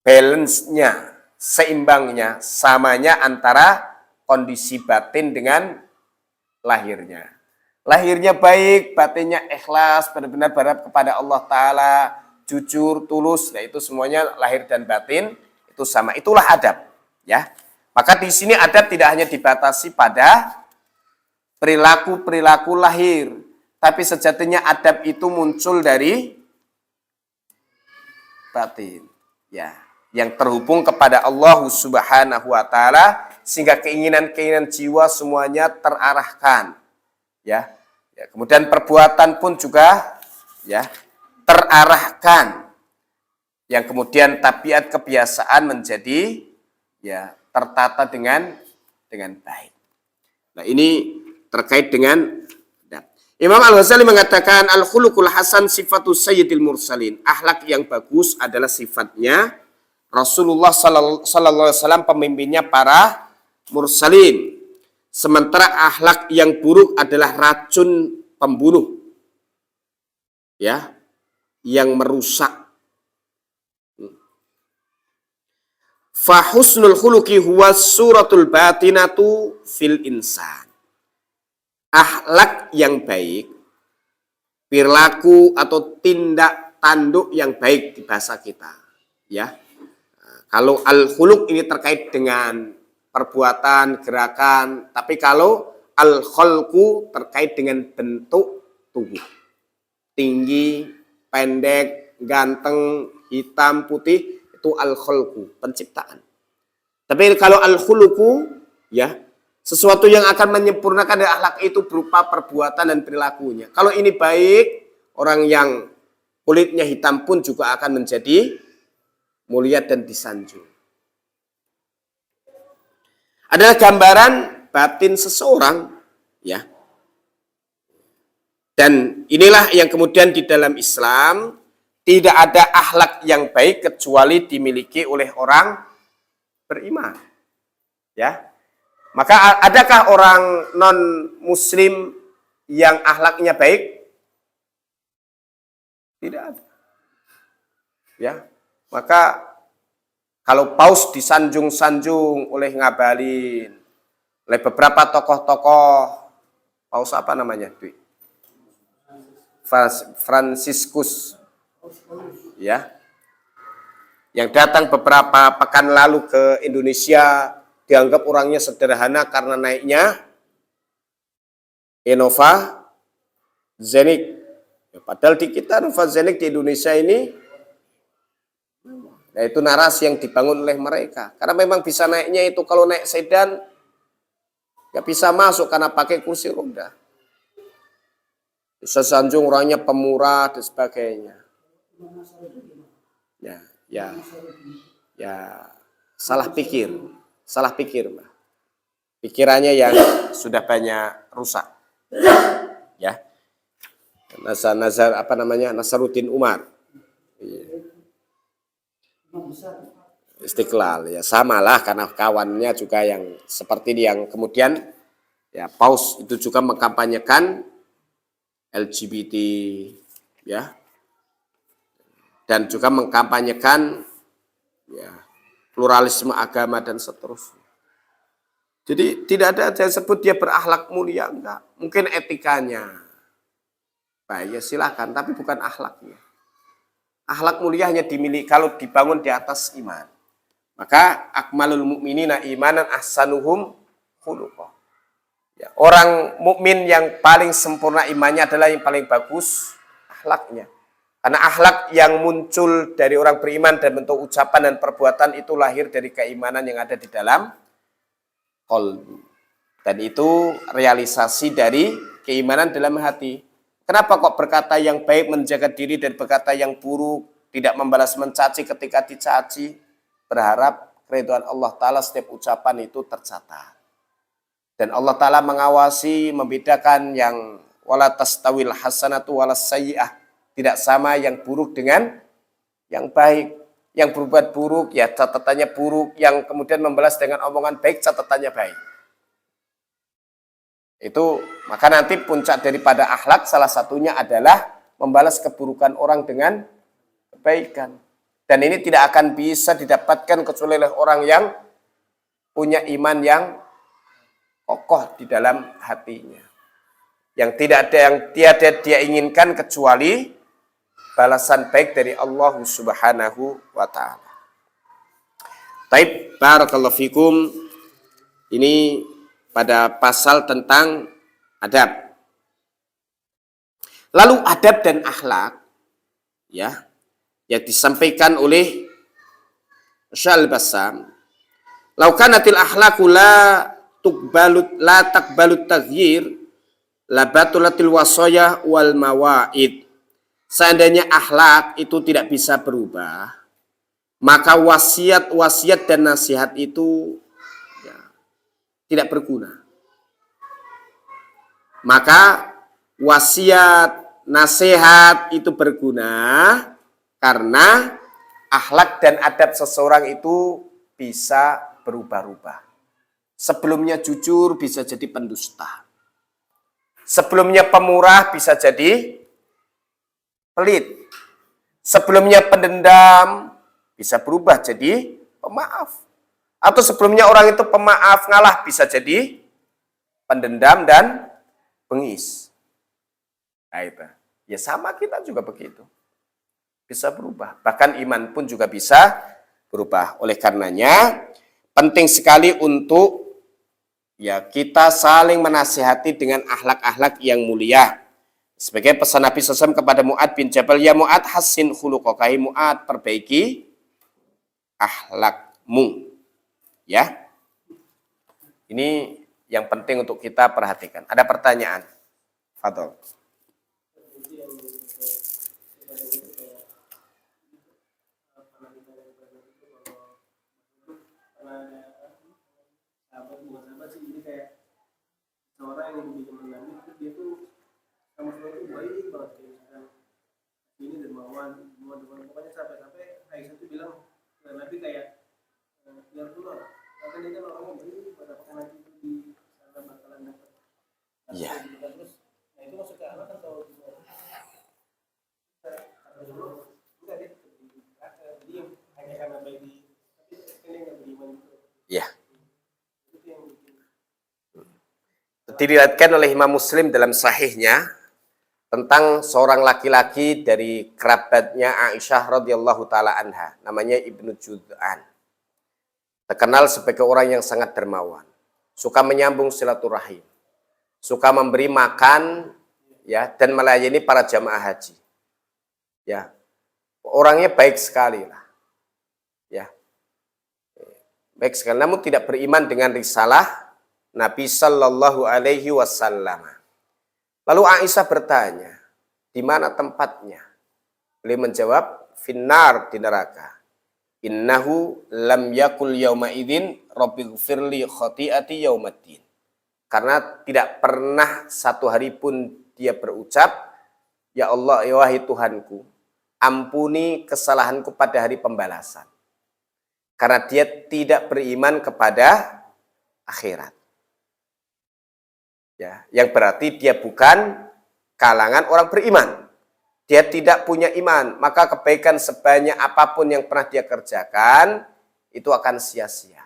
balance-nya, seimbangnya, samanya antara kondisi batin dengan lahirnya. Lahirnya baik, batinnya ikhlas, benar-benar berharap kepada Allah Ta'ala, jujur, tulus, nah itu semuanya lahir dan batin itu sama. Itulah adab, ya. Maka di sini adab tidak hanya dibatasi pada perilaku-perilaku lahir, tapi sejatinya adab itu muncul dari batin, ya, yang terhubung kepada Allah Subhanahu wa Ta'ala, sehingga keinginan-keinginan jiwa semuanya terarahkan. Ya, kemudian perbuatan pun juga ya terarahkan, yang kemudian tabiat kebiasaan menjadi ya tertata dengan baik. Nah, ini terkait dengan adab. Imam Al-Ghazali mengatakan al-khuluqul hasan sifatus sayyidil mursalin. Akhlak yang bagus adalah sifatnya Rasulullah sallallahu alaihi wasallam, pemimpinnya para mursalin. Sementara akhlak yang buruk adalah racun pembunuh, ya, yang merusak. Fa husnul khuluqi huwa suratul batinatu fil insan. Akhlak yang baik, perilaku atau tindak tanduk yang baik di bahasa kita. Ya, kalau al-khuluq ini terkait dengan perbuatan, gerakan, tapi kalau al-khalqu terkait dengan bentuk tubuh. Tinggi, pendek, ganteng, hitam, putih, itu al-khalqu, penciptaan. Tapi kalau al-khuluqu, ya, sesuatu yang akan menyempurnakan dari akhlak itu berupa perbuatan dan perilakunya. Kalau ini baik, orang yang kulitnya hitam pun juga akan menjadi mulia dan disanjung. Adalah gambaran batin seseorang, ya. Dan inilah yang kemudian di dalam Islam tidak ada akhlak yang baik kecuali dimiliki oleh orang beriman. Ya. Maka adakah orang non muslim yang akhlaknya baik? Tidak ada. Ya. Maka kalau Paus disanjung-sanjung oleh Ngabalin, oleh beberapa tokoh-tokoh, Paus apa namanya? Fransiskus, ya, yang datang beberapa pekan lalu ke Indonesia, dianggap orangnya sederhana karena naiknya Innova Zenith. Ya, padahal di kita Innova Zenith di Indonesia ini, nah itu narasi yang dibangun oleh mereka. Karena memang bisa naiknya itu kalau naik sedan, nggak bisa masuk karena pakai kursi roda. Bisa sanjung orangnya pemurah dan sebagainya. Ya, salah pikir, Mbak. Pikirannya yang sudah banyak rusak. Ya, Nasaruddin Umar. Istiqlal, ya samalah karena kawannya juga yang seperti yang kemudian ya Paus itu juga mengkampanyekan LGBT, ya, dan juga mengkampanyekan ya pluralisme agama dan seterusnya. Jadi tidak ada yang sebut dia berakhlak mulia, enggak. Mungkin etikanya baik, ya silakan, tapi bukan akhlaknya. Akhlak mulia hanya dimiliki kalau dibangun di atas iman. Maka akmalul mu'minina imanan ahsanuhum khuluqah. Ya, orang mukmin yang paling sempurna imannya adalah yang paling bagus akhlaknya. Karena akhlak yang muncul dari orang beriman dan bentuk ucapan dan perbuatan itu lahir dari keimanan yang ada di dalam qalbi. Dan itu realisasi dari keimanan dalam hati. Kenapa kok berkata yang baik menjaga diri dan berkata yang buruk, tidak membalas mencaci ketika dicaci? Berharap keridhaan Allah Ta'ala setiap ucapan itu tercatat. Dan Allah Ta'ala mengawasi, membedakan yang wala tastawil hasanatu wala sayyi'ah. Tidak sama yang buruk dengan yang baik. Yang berbuat buruk, ya catatannya buruk. Yang kemudian membalas dengan omongan baik, catatannya baik. Itu, maka nanti puncak daripada akhlak salah satunya adalah membalas keburukan orang dengan kebaikan. Dan ini tidak akan bisa didapatkan kecuali oleh orang yang punya iman yang kokoh di dalam hatinya. Yang tidak ada yang tiada dia inginkan kecuali balasan baik dari Allah Subhanahu wa taala. Taib, barakallahu fikum. Ini pada pasal tentang adab. Lalu adab dan akhlak, ya, yang disampaikan oleh Syal Bassam, laukanatil akhlaqu la takbalut taghyir la batulatil wasaya wal mawaid. Seandainya akhlak itu tidak bisa berubah, maka wasiat dan nasihat itu ya, tidak berguna. Maka wasiat, nasihat itu berguna karena akhlak dan adab seseorang itu bisa berubah-ubah. Sebelumnya jujur bisa jadi pendusta. Sebelumnya pemurah bisa jadi pelit. Sebelumnya pendendam bisa berubah jadi pemaaf. Atau sebelumnya orang itu pemaaf ngalah bisa jadi pendendam dan bengis. Nah, itu. Ya sama kita juga begitu. bisa berubah. Bahkan iman pun juga bisa berubah. Oleh karenanya, penting sekali untuk ya kita saling menasihati dengan akhlak-akhlak yang mulia. Sebagai pesan Nabi SAW kepada Mu'ad bin Jabal, ya Mu'ad hassin khuluqokai, Mu'ad perbaiki akhlakmu. Ya, ini yang penting untuk kita perhatikan. Ada pertanyaan? Fadol. Orang yang lebih teman Nabi itu dia tuh sama sekali itu baik banget kayak misalkan ini dermawan pokoknya sampai Aisyah tuh bilang Nabi kayak biar dulu lah karena dia kan orangnya baik pada pakai Nabi itu di sana bakalan dapat Iya. terus nah itu masuk ke anak atau dulu enggak dia diam hanya karena baik di tapi ini nggak beriman gitu. Iya. Diriwayatkan oleh Imam Muslim dalam sahihnya tentang seorang laki-laki dari kerabatnya Aisyah radhiyallahu taala anha, namanya Ibnu Jud'an. Terkenal sebagai orang yang sangat dermawan, suka menyambung silaturahim, suka memberi makan ya dan melayani para jamaah haji. Ya. Orangnya baik sekali lah. Ya. Baik sekali, namun tidak beriman dengan risalah Nabi Sallallahu Alaihi Wasallam. Lalu Aisyah bertanya, di mana tempatnya? Beliau menjawab, finnar, di neraka. Innahu lam yakul yauma idzin rabbighfirli khati'ati yaumaddin. Karena tidak pernah satu hari pun dia berucap, ya Allah, ya wahai Tuhanku, ampuni kesalahanku pada hari pembalasan. Karena dia tidak beriman kepada akhirat. Ya, yang berarti dia bukan kalangan orang beriman. Dia tidak punya iman, maka kebaikan sebanyak apapun yang pernah dia kerjakan itu akan sia-sia.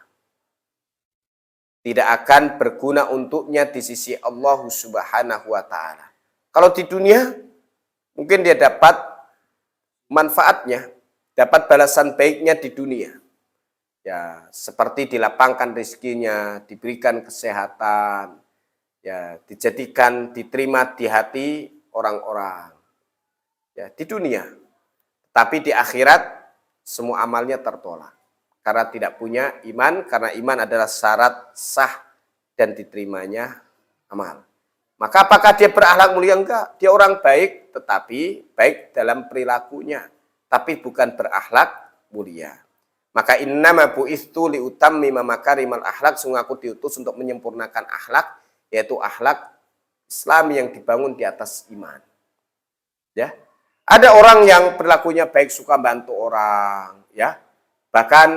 Tidak akan berguna untuknya di sisi Allah Subhanahu wa taala. Kalau di dunia mungkin dia dapat manfaatnya, dapat balasan baiknya di dunia. Ya, seperti dilapangkan rezekinya, diberikan kesehatan, ya, dijadikan, diterima di hati orang-orang ya di dunia. Tapi di akhirat semua amalnya tertolak karena tidak punya iman, karena iman adalah syarat sah dan diterimanya amal. Maka apakah dia berakhlak mulia? Enggak, dia orang baik, tetapi baik dalam perilakunya, tapi bukan berakhlak mulia. Maka innama bu'istu liutammima makarimal akhlak, sungguh aku diutus untuk menyempurnakan akhlak, yaitu akhlak Islam yang dibangun di atas iman. Ya, ada orang yang perilakunya baik, suka bantu orang, ya. Bahkan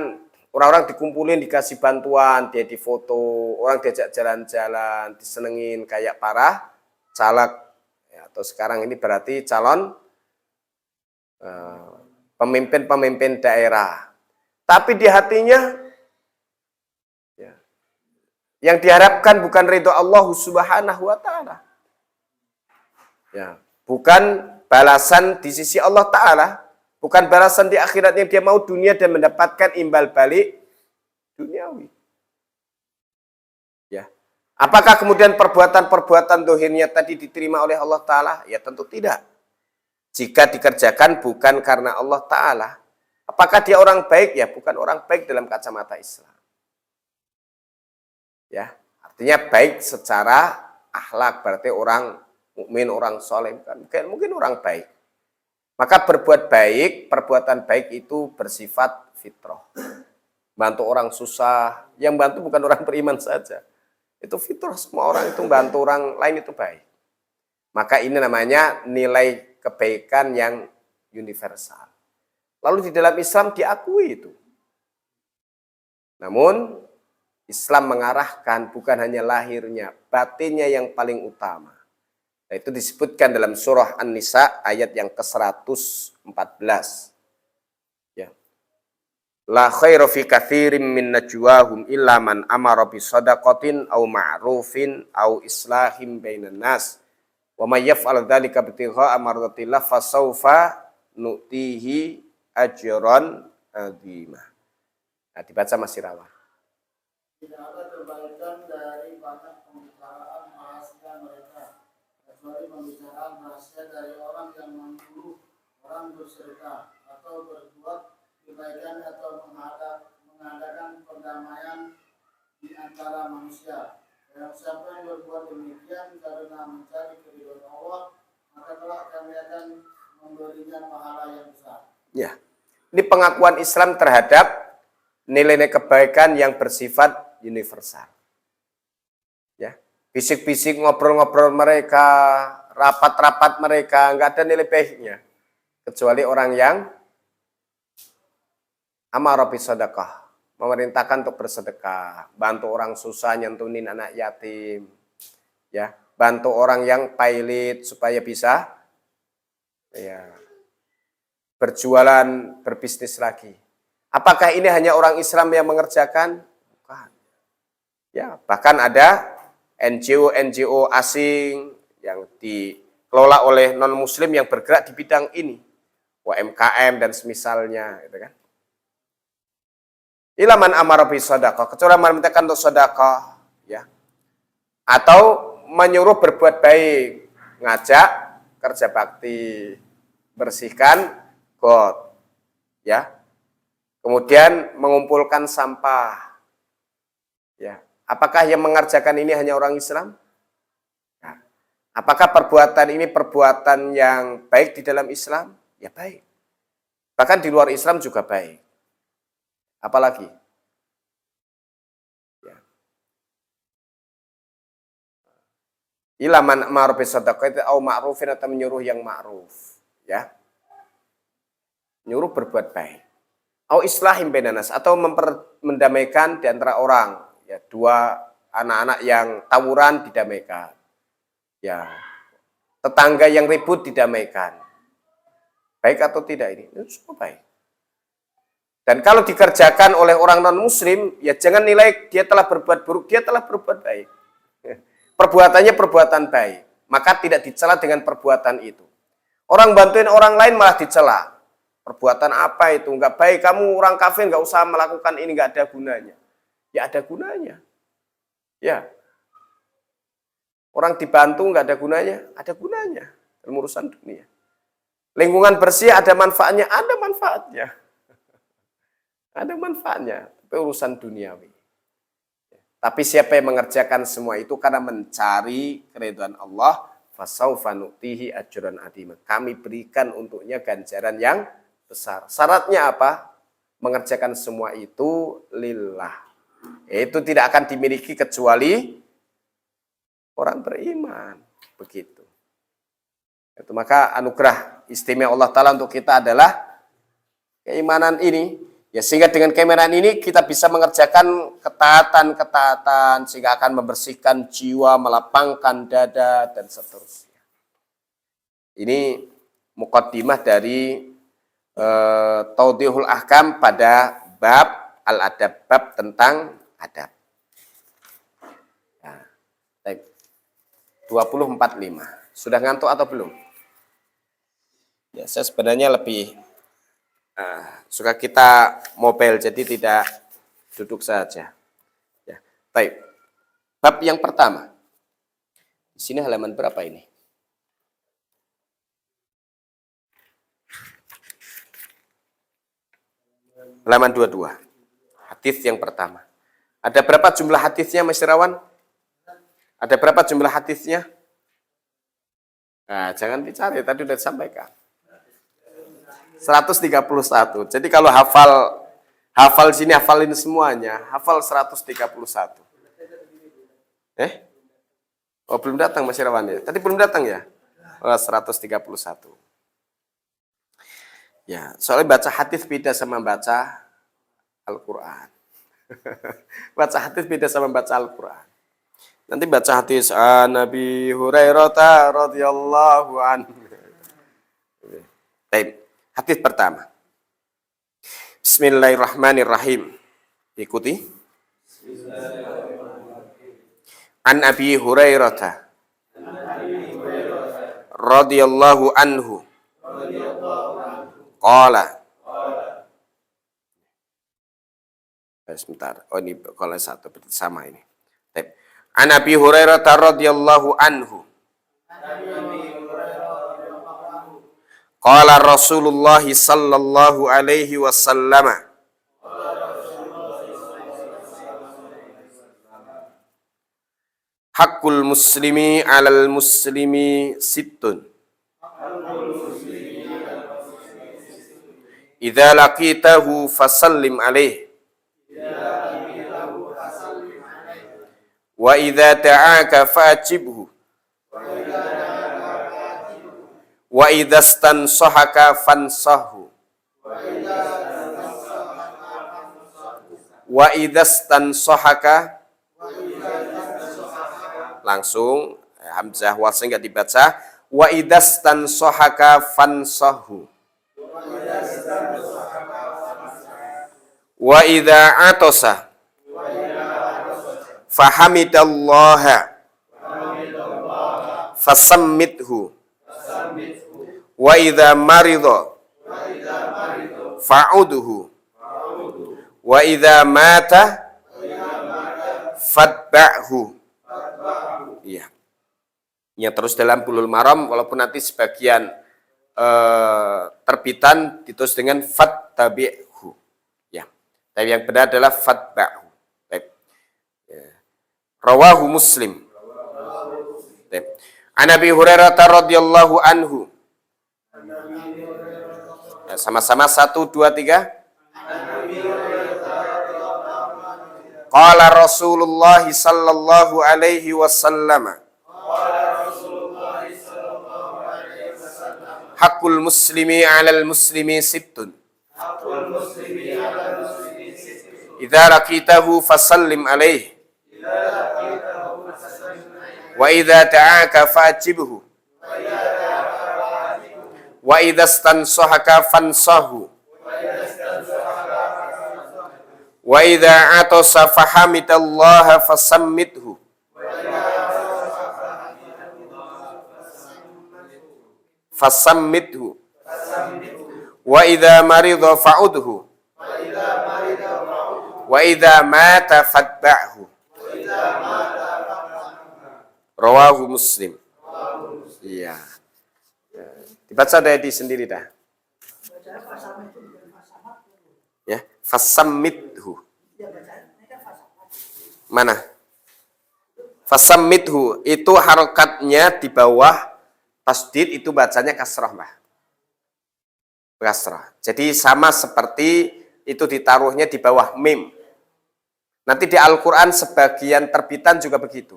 orang-orang dikumpulin dikasih bantuan, dia difoto, orang diajak jalan-jalan, disenengin kayak para caleg, ya, atau sekarang ini berarti calon pemimpin-pemimpin daerah. Tapi di hatinya ya, yang diharapkan bukan ridho Allah Subhanahu wa taala. Ya, bukan balasan di sisi Allah taala, bukan balasan di akhirat yang dia mau dunia dan mendapatkan imbal balik duniawi. Ya. Apakah kemudian perbuatan-perbuatan dohirnya tadi diterima oleh Allah taala? Ya tentu tidak. Jika dikerjakan bukan karena Allah taala, apakah dia orang baik? Ya bukan orang baik dalam kacamata Islam. Ya, artinya baik secara akhlak, berarti orang mukmin, orang soleh, mungkin orang baik. Maka berbuat baik, perbuatan baik itu bersifat fitrah. Bantu orang susah, yang bantu bukan orang beriman saja. Itu fitrah, semua orang itu bantu orang lain itu baik. Maka ini namanya nilai kebaikan yang universal. Lalu di dalam Islam diakui itu. Namun Islam mengarahkan bukan hanya lahirnya, batinnya yang paling utama. Nah, itu disebutkan dalam surah An-Nisa ayat yang ke-114. Ya. La khairu fi katsirin min najwahum illa man amara bi shadaqatin aw ma'rufin aw islahim bainan nas. Wa may yaf'al dzalika ibtigha'a mardatillah fasawfa nu'tihi ajran azimah. Nah, dibaca Mas Irawan. Tidak ada kebaikan dari banyak pembicaraan rahasia mereka, kecuali pembicaraan rahasia dari orang yang menyuruh orang bersedekah atau berbuat kebaikan atau mengadakan perdamaian di antara manusia. Dan siapa yang berbuat demikian karena mencari keridhaan Allah, maka kelak kami akan memberinya pahala yang besar. Ya. Ini pengakuan Islam terhadap nilai-nilai kebaikan yang bersifat universal. Ya. Bisik-bisik ngobrol-ngobrol mereka, rapat-rapat mereka, nggak ada nilai baiknya. Kecuali orang yang amara bisadaqah, memerintahkan untuk bersedekah, bantu orang susah, nyentuhin anak yatim, ya, bantu orang yang pailit supaya bisa ya berjualan, berbisnis lagi. Apakah ini hanya orang Islam yang mengerjakan? Bukan. Ya, bahkan ada NGO asing yang dikelola oleh non-muslim yang bergerak di bidang ini. UMKM dan semisalnya, gitu kan. Ilaman amara bi shadaqah, kecuali memerintahkan untuk sedekah, ya. Atau menyuruh berbuat baik, ngajak kerja bakti, bersihkan got, ya. Kemudian mengumpulkan sampah. Ya. Apakah yang mengerjakan ini hanya orang Islam? Ya. Apakah perbuatan ini perbuatan yang baik di dalam Islam? Ya baik. Bahkan di luar Islam juga baik. Apalagi? Ya. Ilaman ma'ruf bisadaqah itu au ma'rufin, atau menyuruh yang ma'ruf, ya. Menyuruh berbuat baik. Au islahim bainan nas, atau mendamaikan di antara orang, ya, dua anak-anak yang tawuran didamaikan. Ya. Tetangga yang ribut didamaikan. Baik atau tidak ini? Itu semua baik. Dan kalau dikerjakan oleh orang non-muslim, ya jangan nilai dia telah berbuat buruk, dia telah berbuat baik. Perbuatannya perbuatan baik, maka tidak dicela dengan perbuatan itu. Orang bantuin orang lain malah dicela. Perbuatan apa itu? Enggak baik, kamu orang kafir enggak usah melakukan ini, enggak ada gunanya. Ya ada gunanya. Ya. Orang dibantu enggak ada gunanya? Ada gunanya dalam urusan dunia. Lingkungan bersih ada manfaatnya? Ada manfaatnya. Ada manfaatnya, tapi urusan duniawi. Tapi siapa yang mengerjakan semua itu karena mencari keridhaan Allah, fasaufa nu'tihi ajran azima. Kami berikan untuknya ganjaran yang besar. Syaratnya apa? Mengerjakan semua itu lillah. Itu tidak akan dimiliki kecuali orang beriman. Begitu. Itu maka anugerah istimewa Allah Ta'ala untuk kita adalah keimanan ini. Ya, sehingga dengan keimanan ini kita bisa mengerjakan ketaatan-ketaatan sehingga akan membersihkan jiwa, melapangkan dada dan seterusnya. Ini muqaddimah dari Tawdihul Ahkam pada bab al-adab, bab tentang adab. Nah, 20:45. Sudah ngantuk atau belum? Ya, saya sebenarnya lebih suka kita mobile, jadi tidak duduk saja. Ya, baik. Bab yang pertama. Di sini halaman berapa ini? Halaman 22. Hadis yang pertama. Ada berapa jumlah hadisnya, Mas Irawan? Ada berapa jumlah hadisnya? Nah, jangan dicari, tadi sudah disampaikan. 131. Jadi kalau hafal sini, hafalin semuanya, hafal 131. Oh, belum datang Mas Irawan ya? Tadi belum datang ya? Oh, 131. Ya, soalnya baca hadis beda sama baca Al-Qur'an. Baca hadis beda sama baca Al-Qur'an. Nanti baca hadis Nabi Hurairah radhiyallahu anhu. Baik. Hadis pertama. Bismillahirrahmanirrahim. Ikuti. An Abi Hurairah radhiyallahu anhu Qala. Sebentar. Oh ini qala satu berarti sama ini. Baik. An Abi Hurairah radhiyallahu anhu. Qala Rasulullah sallallahu alaihi wasallam. Hakul muslimi 'alal muslimi sittun. Idza laqitahu fasallim alaihi. Wa idza ta'aka fa'jibhu. Wa idza stansahaka fansahhu. Wa idza stansahaka langsung hamzah wasl enggak dibaca. Wa idza stansahaka fansahhu. Wa idza atasa fahamidallaha fasammithu. Wa idza marida fa'udhu. Wa idza mata fatba'hu. Iya. Ya terus dalam Bulughul Maram walaupun nanti sebagian terbitan ditulis dengan fattabi'hu. Ya. Tapi yang benar adalah fatba'hu. Baik. Ya. Rawahu Muslim. Baik. An Abi Hurairah radhiyallahu anhu. Ya, sama-sama 1 2 3. Qala Rasulullah sallallahu alaihi wasallam. Hakul muslimi 'alal muslimi sittun. Idza laqitahu fasallim alaihi. Wa idza ta'aka fa'jibhu. Wa idza stansahaka fansahu. Wa idza atasa fahamidallaha fasammithu. Fasammithu. Wa idza marida fa'udhu. Wa idza mata fatba'hu. Rawahu Muslim. Iya. Dibaca dari sendiri dah. Ya, fasammithu. Mana? Fasammithu itu harokatnya di bawah tasdid itu bacanya kasrah, Mbah. Kasrah. Jadi sama seperti itu ditaruhnya di bawah mim. Nanti di Al-Qur'an sebagian terbitan juga begitu.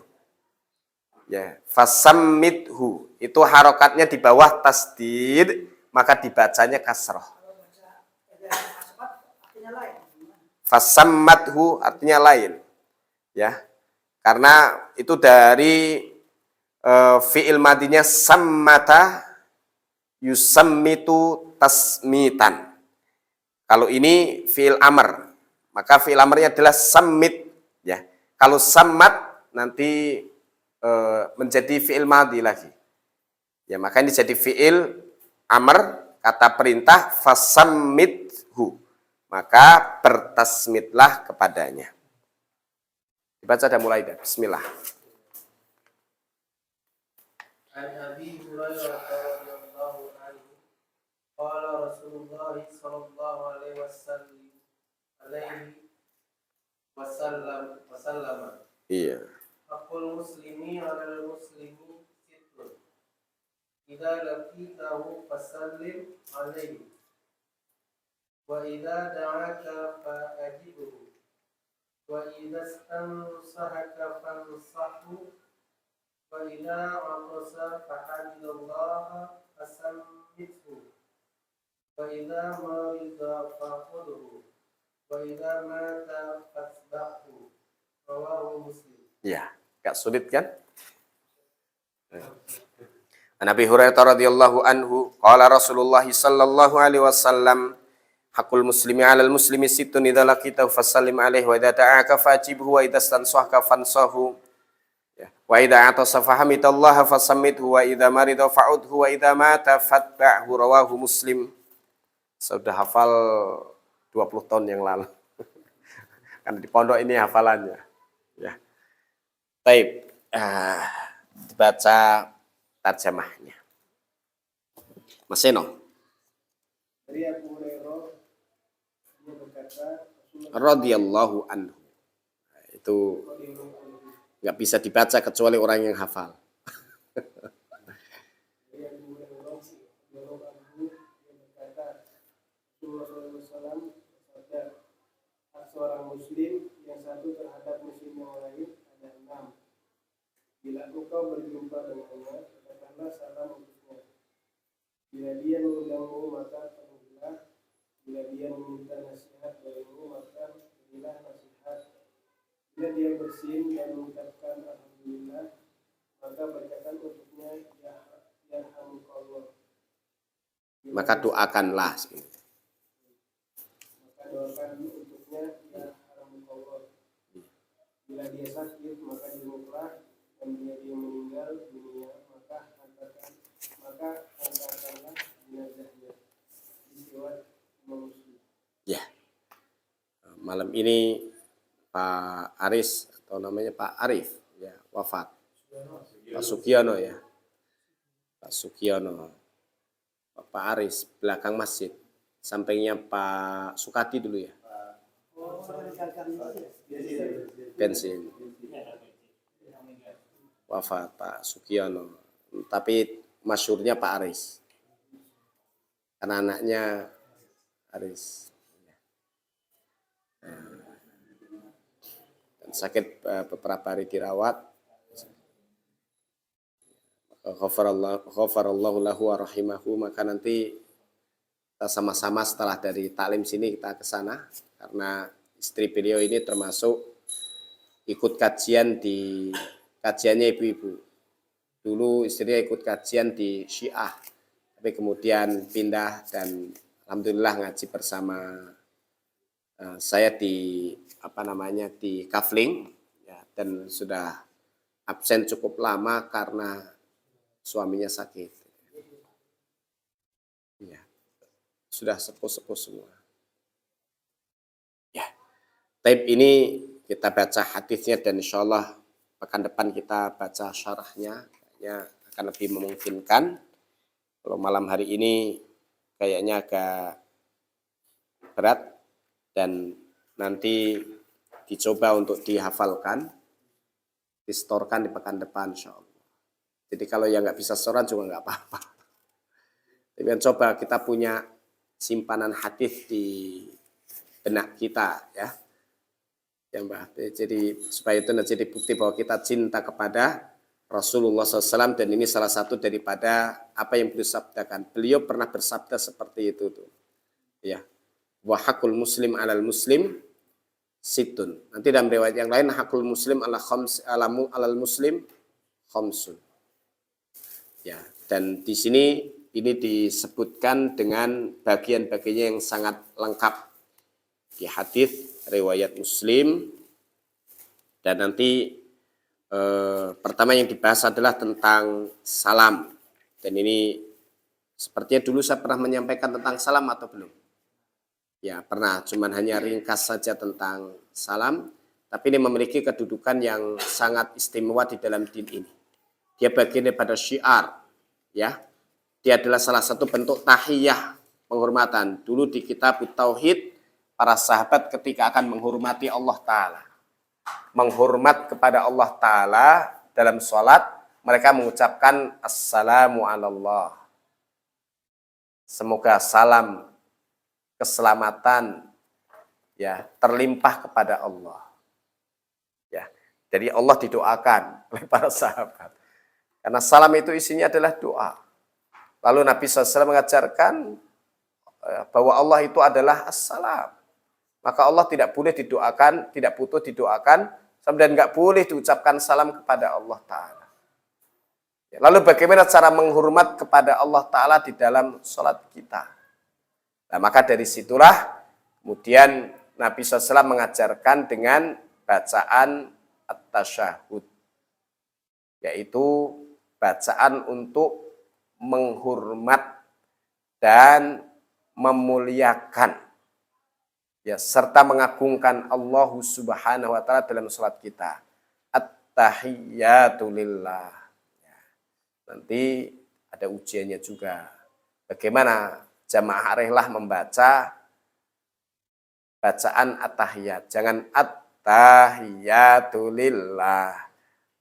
Ya, fasammithu itu harokatnya di bawah tasdid, maka dibacanya kasrah. Fasammathu artinya lain. Ya. Karena itu dari fi'il madinya sammata yusammitu tasmitan. Kalau ini fi'il amr, maka fi'il amrnya adalah sammit, ya. Kalau sammat nanti menjadi fi'il madi lagi. Ya, maka ini jadi fi'il amr, kata perintah fasammithu. Maka bertasmitlah kepadanya. Dibaca dan mulai dah. Bismillah. An Abi Hurairah radhiyallahu anhu qala Rasulullah sallallahu alaihi wasallam Iya. Aqul muslimi 'alal muslimi sittun. Idza laqitahu fasallim alaihi. Wa idza da'aka fa'ajibhu. Wa idza stansahaka fansahhu. Wa idza 'atasa fahamidallaha fasammithu. Wa idza marida fa'udhu. Wa idza mata fasbahhu. Rawahu Muslim. Ya, agak sulit kan? Nabi Hurairah radhiyallahu anhu qala Rasulullah sallallahu alaihi wasallam hakul muslimi 'alal muslimi sittun idza laqitahu fasallim alaihi wa idza ta'aka fa'jibhu wa idza stansahaka fansahu wa idza atasa fahamidallaha fasammithu wa idza marida fa'udhu wa idza mata fatba'hu. Rawahu Muslim. sudah hafal 20 tahun yang lalu. Karena di pondok ini hafalannya. Ya. Baik, dibaca tarjamahnya. Mas Eno. Dari Abu Hurairah dia berkata, Radhiyallahu anhu. Itu nggak bisa dibaca kecuali orang yang hafal. dari Abu Hurairah dia berkata, Rasulullah SAW bersabda, hak seorang muslim yang satu terhadap muslim yang lain ada 6. Bila engkau berjumpa dengannya, katakanlah salam untuknya. Bila dia mengundangmu, maka penuhilah. Bila dia meminta nasihat darimu, maka berilah nasihat. Bila dia bersin dan mengucapkan alhamdulillah, maka bacakan untuknya yarhamukallah. Maka doakanlah. Maka doakan untuknya yarhamukallah. Bila dia sakit, maka jenguklah. Dan bila dia meninggal dunia, maka hantarkanlah jenazahnya. Riwayat Imam Muslim. Ya. Malam ini Pak Aris atau namanya Pak Arif ya wafat. Pak Sugiono ya. Pak Sugiono. Pak Aris belakang masjid. Sampingnya Pak Sukadi dulu ya. Bensin. Wafat Pak Sugiono. Tapi masyhurnya Pak Aris. Karena anaknya Aris. Dan sakit beberapa hari dirawat. Ghafarallahu lahu wa rahimahu. Maka nanti kita sama-sama setelah dari taklim sini kita ke sana. Karena istri beliau ini termasuk ikut kajian di kajiannya ibu-ibu. Dulu istrinya ikut kajian di Syiah, tapi kemudian pindah dan alhamdulillah ngaji bersama saya di di Kafling ya, dan sudah absen cukup lama karena suaminya sakit. Ya, sudah sepuh-sepuh semua. Ya, tape ini kita baca hadisnya dan insya Allah pekan depan kita baca syarahnya, kayaknya akan lebih memungkinkan. Kalau malam hari ini kayaknya agak berat dan nanti dicoba untuk dihafalkan, distorkan di pekan depan insya Allah. Jadi kalau yang nggak bisa setoran juga nggak apa-apa. Tapi coba kita punya simpanan hadis di benak kita ya. Ya Mbak, jadi supaya itu jadi bukti bahwa kita cinta kepada Rasulullah SAW dan ini salah satu daripada apa yang beliau sabdakan. Beliau pernah bersabda seperti itu tuh. Ya. Wa hakul muslim alal muslim situn. Nanti dalam riwayat yang lain hakul muslim alal muslim khamsun. Ya, dan di sini ini disebutkan dengan bagian-bagiannya yang sangat lengkap di hadis riwayat Muslim. Dan nanti pertama yang dibahas adalah tentang salam. Dan ini sepertinya dulu saya pernah menyampaikan tentang salam atau belum? Ya pernah, cuman hanya ringkas saja tentang salam. Tapi ini memiliki kedudukan yang sangat istimewa di dalam din ini. Dia bagian daripada syiar. Ya, dia adalah salah satu bentuk tahiyah penghormatan. Dulu di kitab Tauhid, para sahabat ketika akan menghormati Allah Ta'ala, menghormat kepada Allah Ta'ala dalam sholat, mereka mengucapkan Assalamu alallah. Semoga salam keselamatan ya terlimpah kepada Allah. Ya, jadi Allah didoakan oleh para sahabat. Karena salam itu isinya adalah doa. Lalu Nabi SAW mengajarkan bahwa Allah itu adalah as-salam. Maka Allah tidak boleh didoakan, tidak butuh didoakan, dan nggak boleh diucapkan salam kepada Allah Ta'ala. Lalu bagaimana cara menghormat kepada Allah Ta'ala di dalam sholat kita? Nah, maka dari situlah kemudian Nabi SAW mengajarkan dengan bacaan at-tasyahud. Yaitu bacaan untuk menghormat dan memuliakan ya serta mengagungkan Allah Subhanahu wa taala dalam salat kita. At-tahiyyatu lillah. Ya. Nanti ada ujiannya juga. Bagaimana jamaah rehlah membaca bacaan at-tahiyyat. Jangan at-tahiyyatu lillah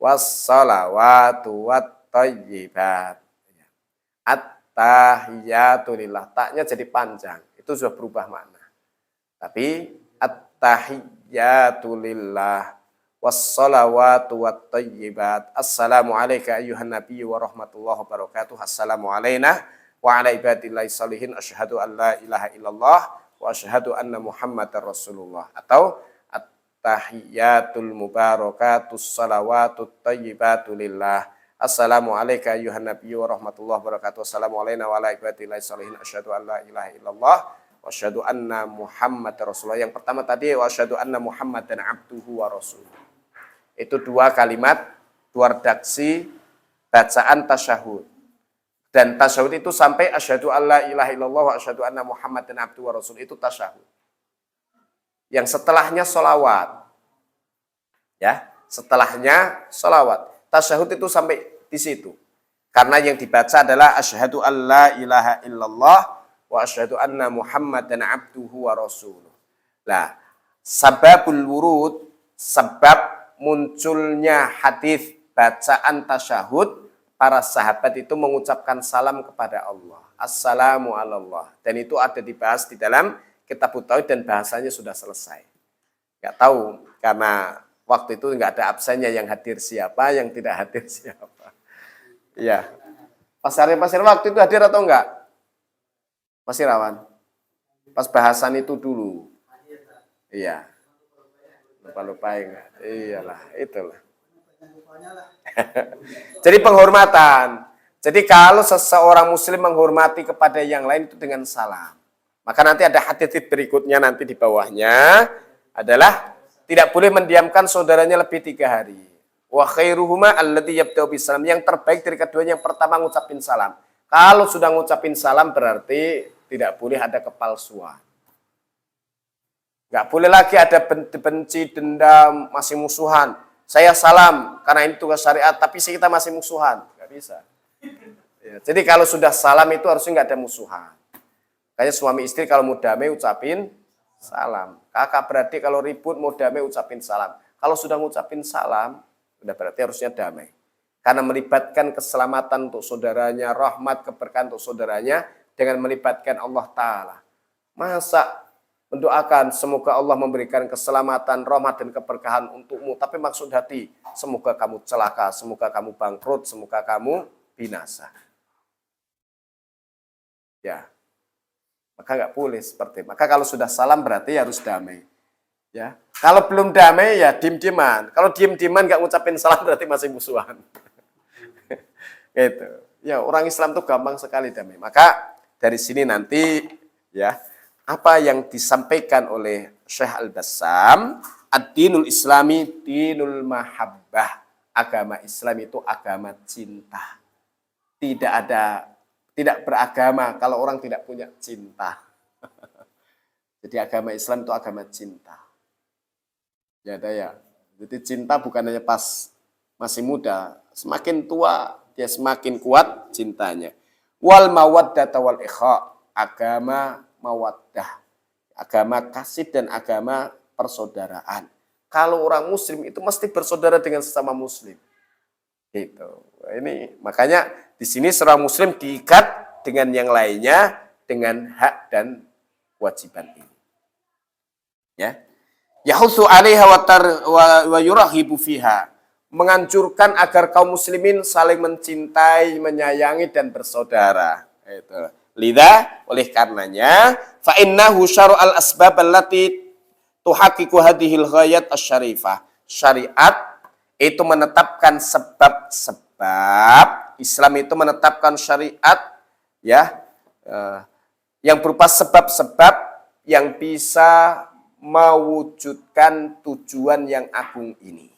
wassalawatu wattayyibat. At-tahiyyatu lillah. Taknya jadi panjang. Itu sudah berubah makna. Tapi at-tahiyyatu lillah wassalawatu wattayyibat. Assalamu alayka ayyuhan nabiyyu wa rahmatullahi wa barakatuh. Assalamu alayna wa ala ibadillahi salihin. Asyhadu an la ilaha illallah wa asyhadu anna Muhammadar Rasulullah. Atau at-tahiyyatul mubarakatus salawatut tayyibatu lillah. Assalamu alayka ayyuhan nabiyyu wa rahmatullahi wa barakatuh. Assalamu alayna wa ala ibadillahi salihin. Asyhadu an la ilaha illallah wa asyhadu anna Muhammadar Rasulullah. Yang pertama tadi wa asyhadu anna Muhammadan abduhu wa rasuluh. Itu dua kalimat, dua redaksi bacaan tasyahud. Dan tasyahud itu sampai asyhadu an la ilaha illallah wa asyhadu anna Muhammadan abduhu wa rasuluh. Itu tasyahud. Yang setelahnya sholawat. Ya, setelahnya sholawat. Tasyahud itu sampai di situ. Karena yang dibaca adalah asyhadu an la ilaha illallah wa asyhadu anna Muhammadan abduhu wa rasuluh. Nah, sababul wurud, sebab munculnya hadis bacaan tasyahud, para sahabat itu mengucapkan salam kepada Allah. Assalamu alallah. Dan itu ada dibahas di dalam kitab Tauhid dan bahasanya sudah selesai. Nggak tahu, karena waktu itu nggak ada absennya, yang hadir siapa, yang tidak hadir siapa. Iya. Pas waktu itu hadir atau enggak? Mas Irawan? Pas bahasan itu dulu. Iya. Lupa enggak? Iyalah, itulah. Jadi penghormatan. Jadi kalau seseorang muslim menghormati kepada yang lain itu dengan salam. Maka nanti ada hadits berikutnya nanti di bawahnya adalah tidak boleh mendiamkan saudaranya lebih 3 hari. Wa khairuhuma alladzi yabda'u bisalam. Yang terbaik dari keduanya yang pertama ngucapin salam. Kalau sudah ngucapin salam berarti tidak boleh ada kepalsuan. Nggak boleh lagi ada benci, dendam, masih musuhan. Saya salam karena ini tugas syariat, tapi kita masih musuhan. Nggak bisa. Ya, jadi kalau sudah salam itu harusnya nggak ada musuhan. Kayak suami istri kalau mau damai ucapin salam. Kakak beradik kalau ribut mau damai ucapin salam. Kalau sudah ngucapin salam, udah berarti harusnya damai. Karena melibatkan keselamatan untuk saudaranya, rahmat, keberkahan untuk saudaranya, dengan melibatkan Allah Ta'ala. Masa mendoakan semoga Allah memberikan keselamatan, rahmat, dan keberkahan untukmu. Tapi maksud hati, semoga kamu celaka, semoga kamu bangkrut, semoga kamu binasa. Ya, maka nggak boleh seperti itu. Maka kalau sudah salam berarti harus damai. Ya, kalau belum damai ya diem-dieman. Kalau diem-dieman nggak ngucapin salam berarti masih musuhan. Gitu. Ya, orang Islam tuh gampang sekali damai. Maka dari sini nanti ya apa yang disampaikan oleh Syekh Al-Bassam, ad-dinul islami dinul mahabbah. Agama Islam itu agama cinta. Tidak beragama kalau orang tidak punya cinta. Jadi agama Islam itu agama cinta. Ya ada ya. Jadi cinta bukan hanya pas masih muda, semakin tua dia semakin kuat cintanya. Wal mawaddah wal ikha, agama mawaddah, agama kasih dan agama persaudaraan. Kalau orang muslim itu mesti bersaudara dengan sesama muslim. Gitu. Ini makanya di sini seorang muslim diikat dengan yang lainnya dengan hak dan kewajiban ini. Ya. Yahutsu 'alaiha wa yurahibu fiha. Menganjurkan agar kaum muslimin saling mencintai, menyayangi dan bersaudara. Itu. Lidha, oleh karenanya, fa innahu syara'al asbab allati tuhaqqiqu hadhil ghayat asy-syarifah. Syariat itu menetapkan sebab-sebab, Islam itu menetapkan syariat ya yang berupa sebab-sebab yang bisa mewujudkan tujuan yang agung ini.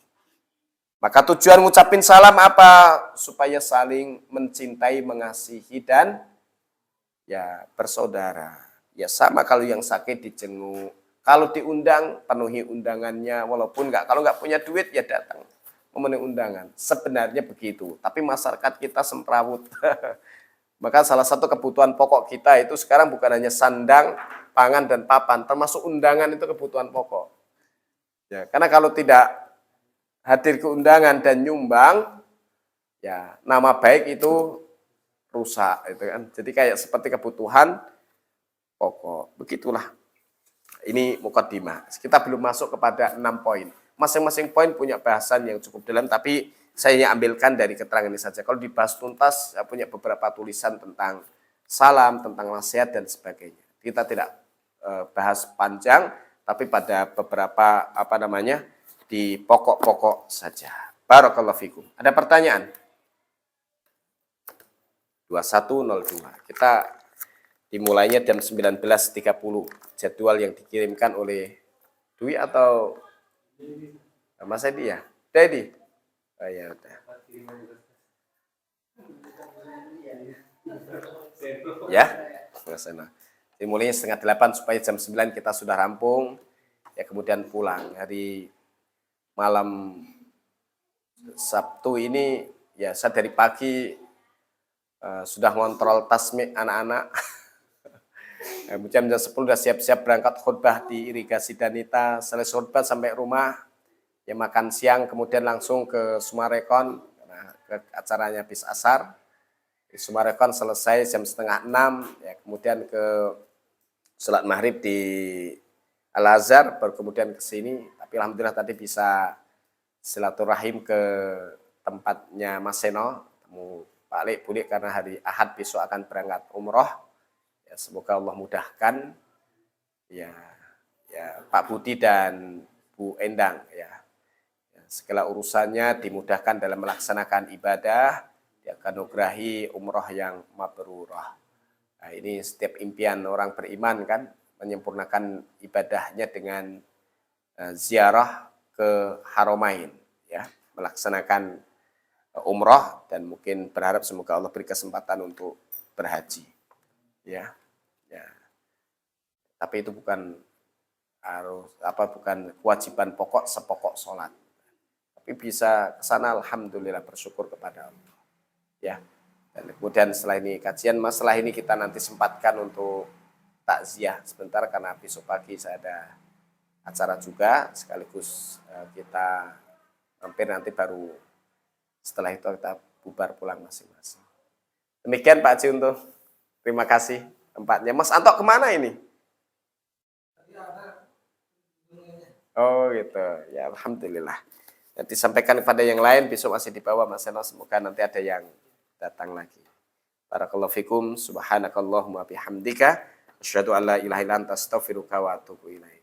Maka tujuan ngucapin salam apa? Supaya saling mencintai, mengasihi dan ya bersaudara. Ya sama kalau yang sakit dijenguk. Kalau diundang, penuhi undangannya. Walaupun kalau nggak punya duit, ya datang memenuhi undangan. Sebenarnya begitu. Tapi masyarakat kita semrawut. Maka salah satu kebutuhan pokok kita itu sekarang bukan hanya sandang, pangan, dan papan. Termasuk undangan itu kebutuhan pokok. Ya, karena kalau tidak hadir ke undangan dan nyumbang, ya nama baik itu rusak. Itu kan. Jadi kayak seperti kebutuhan pokok. Begitulah. Ini mukaddimah. Kita belum masuk kepada 6 poin. Masing-masing poin punya bahasan yang cukup dalam, tapi saya hanya ambilkan dari keterangan ini saja. Kalau dibahas tuntas, saya punya beberapa tulisan tentang salam, tentang nasihat, dan sebagainya. Kita tidak bahas panjang, tapi pada beberapa di pokok-pokok saja. Barakallahu fikum. Ada pertanyaan? 2102. Kita dimulainya jam 19.30. Jadwal yang dikirimkan oleh Dwi atau Mas Edi ya? Dedi. Oh ya udah. Ya, sana. Dimulainya 7:30 supaya jam 9 kita sudah rampung. Ya kemudian pulang. Hari malam Sabtu ini ya saya dari pagi sudah ngontrol tasmik anak-anak. Jam 10 sudah siap-siap berangkat khutbah di irigasi Danita. Selesai khutbah sampai rumah, ya makan siang, kemudian langsung ke Sumarekon, ke acaranya bis asar. Di Sumarekon selesai jam 5:30, ya kemudian ke sholat maghrib di Al-Azhar, baru kemudian ke sini. Tapi alhamdulillah tadi bisa silaturahim ke tempatnya Mas Seno, temu Pak Lek Bulik karena hari Ahad besok akan berangkat umroh. Ya, semoga Allah mudahkan ya Pak Budi dan Bu Endang ya, segala urusannya dimudahkan dalam melaksanakan ibadah, dianugerahi umroh yang mabrurah. Nah, ini setiap impian orang beriman kan, menyempurnakan ibadahnya dengan ziarah ke Haramain ya, melaksanakan umroh, dan mungkin berharap semoga Allah beri kesempatan untuk berhaji ya. Tapi itu bukan kewajiban pokok sepokok sholat. Tapi bisa ke sana, alhamdulillah, bersyukur kepada Allah ya. Dan kemudian setelah ini kajian, masalah ini kita nanti sempatkan untuk takziah sebentar karena besok pagi saya ada acara juga, sekaligus kita hampir nanti baru setelah itu kita bubar pulang masing-masing. Demikian Pak Haji untuk terima kasih tempatnya. Mas Anto kemana ini? Oh gitu, ya alhamdulillah. Nanti sampaikan kepada yang lain, besok masih dibawa Mas Seno, semoga nanti ada yang datang lagi. Barakallahu fikum, subhanakallahumma bihamdika, asyhadu an la ilaha illa anta astaghfiruka wa atubu ilaik.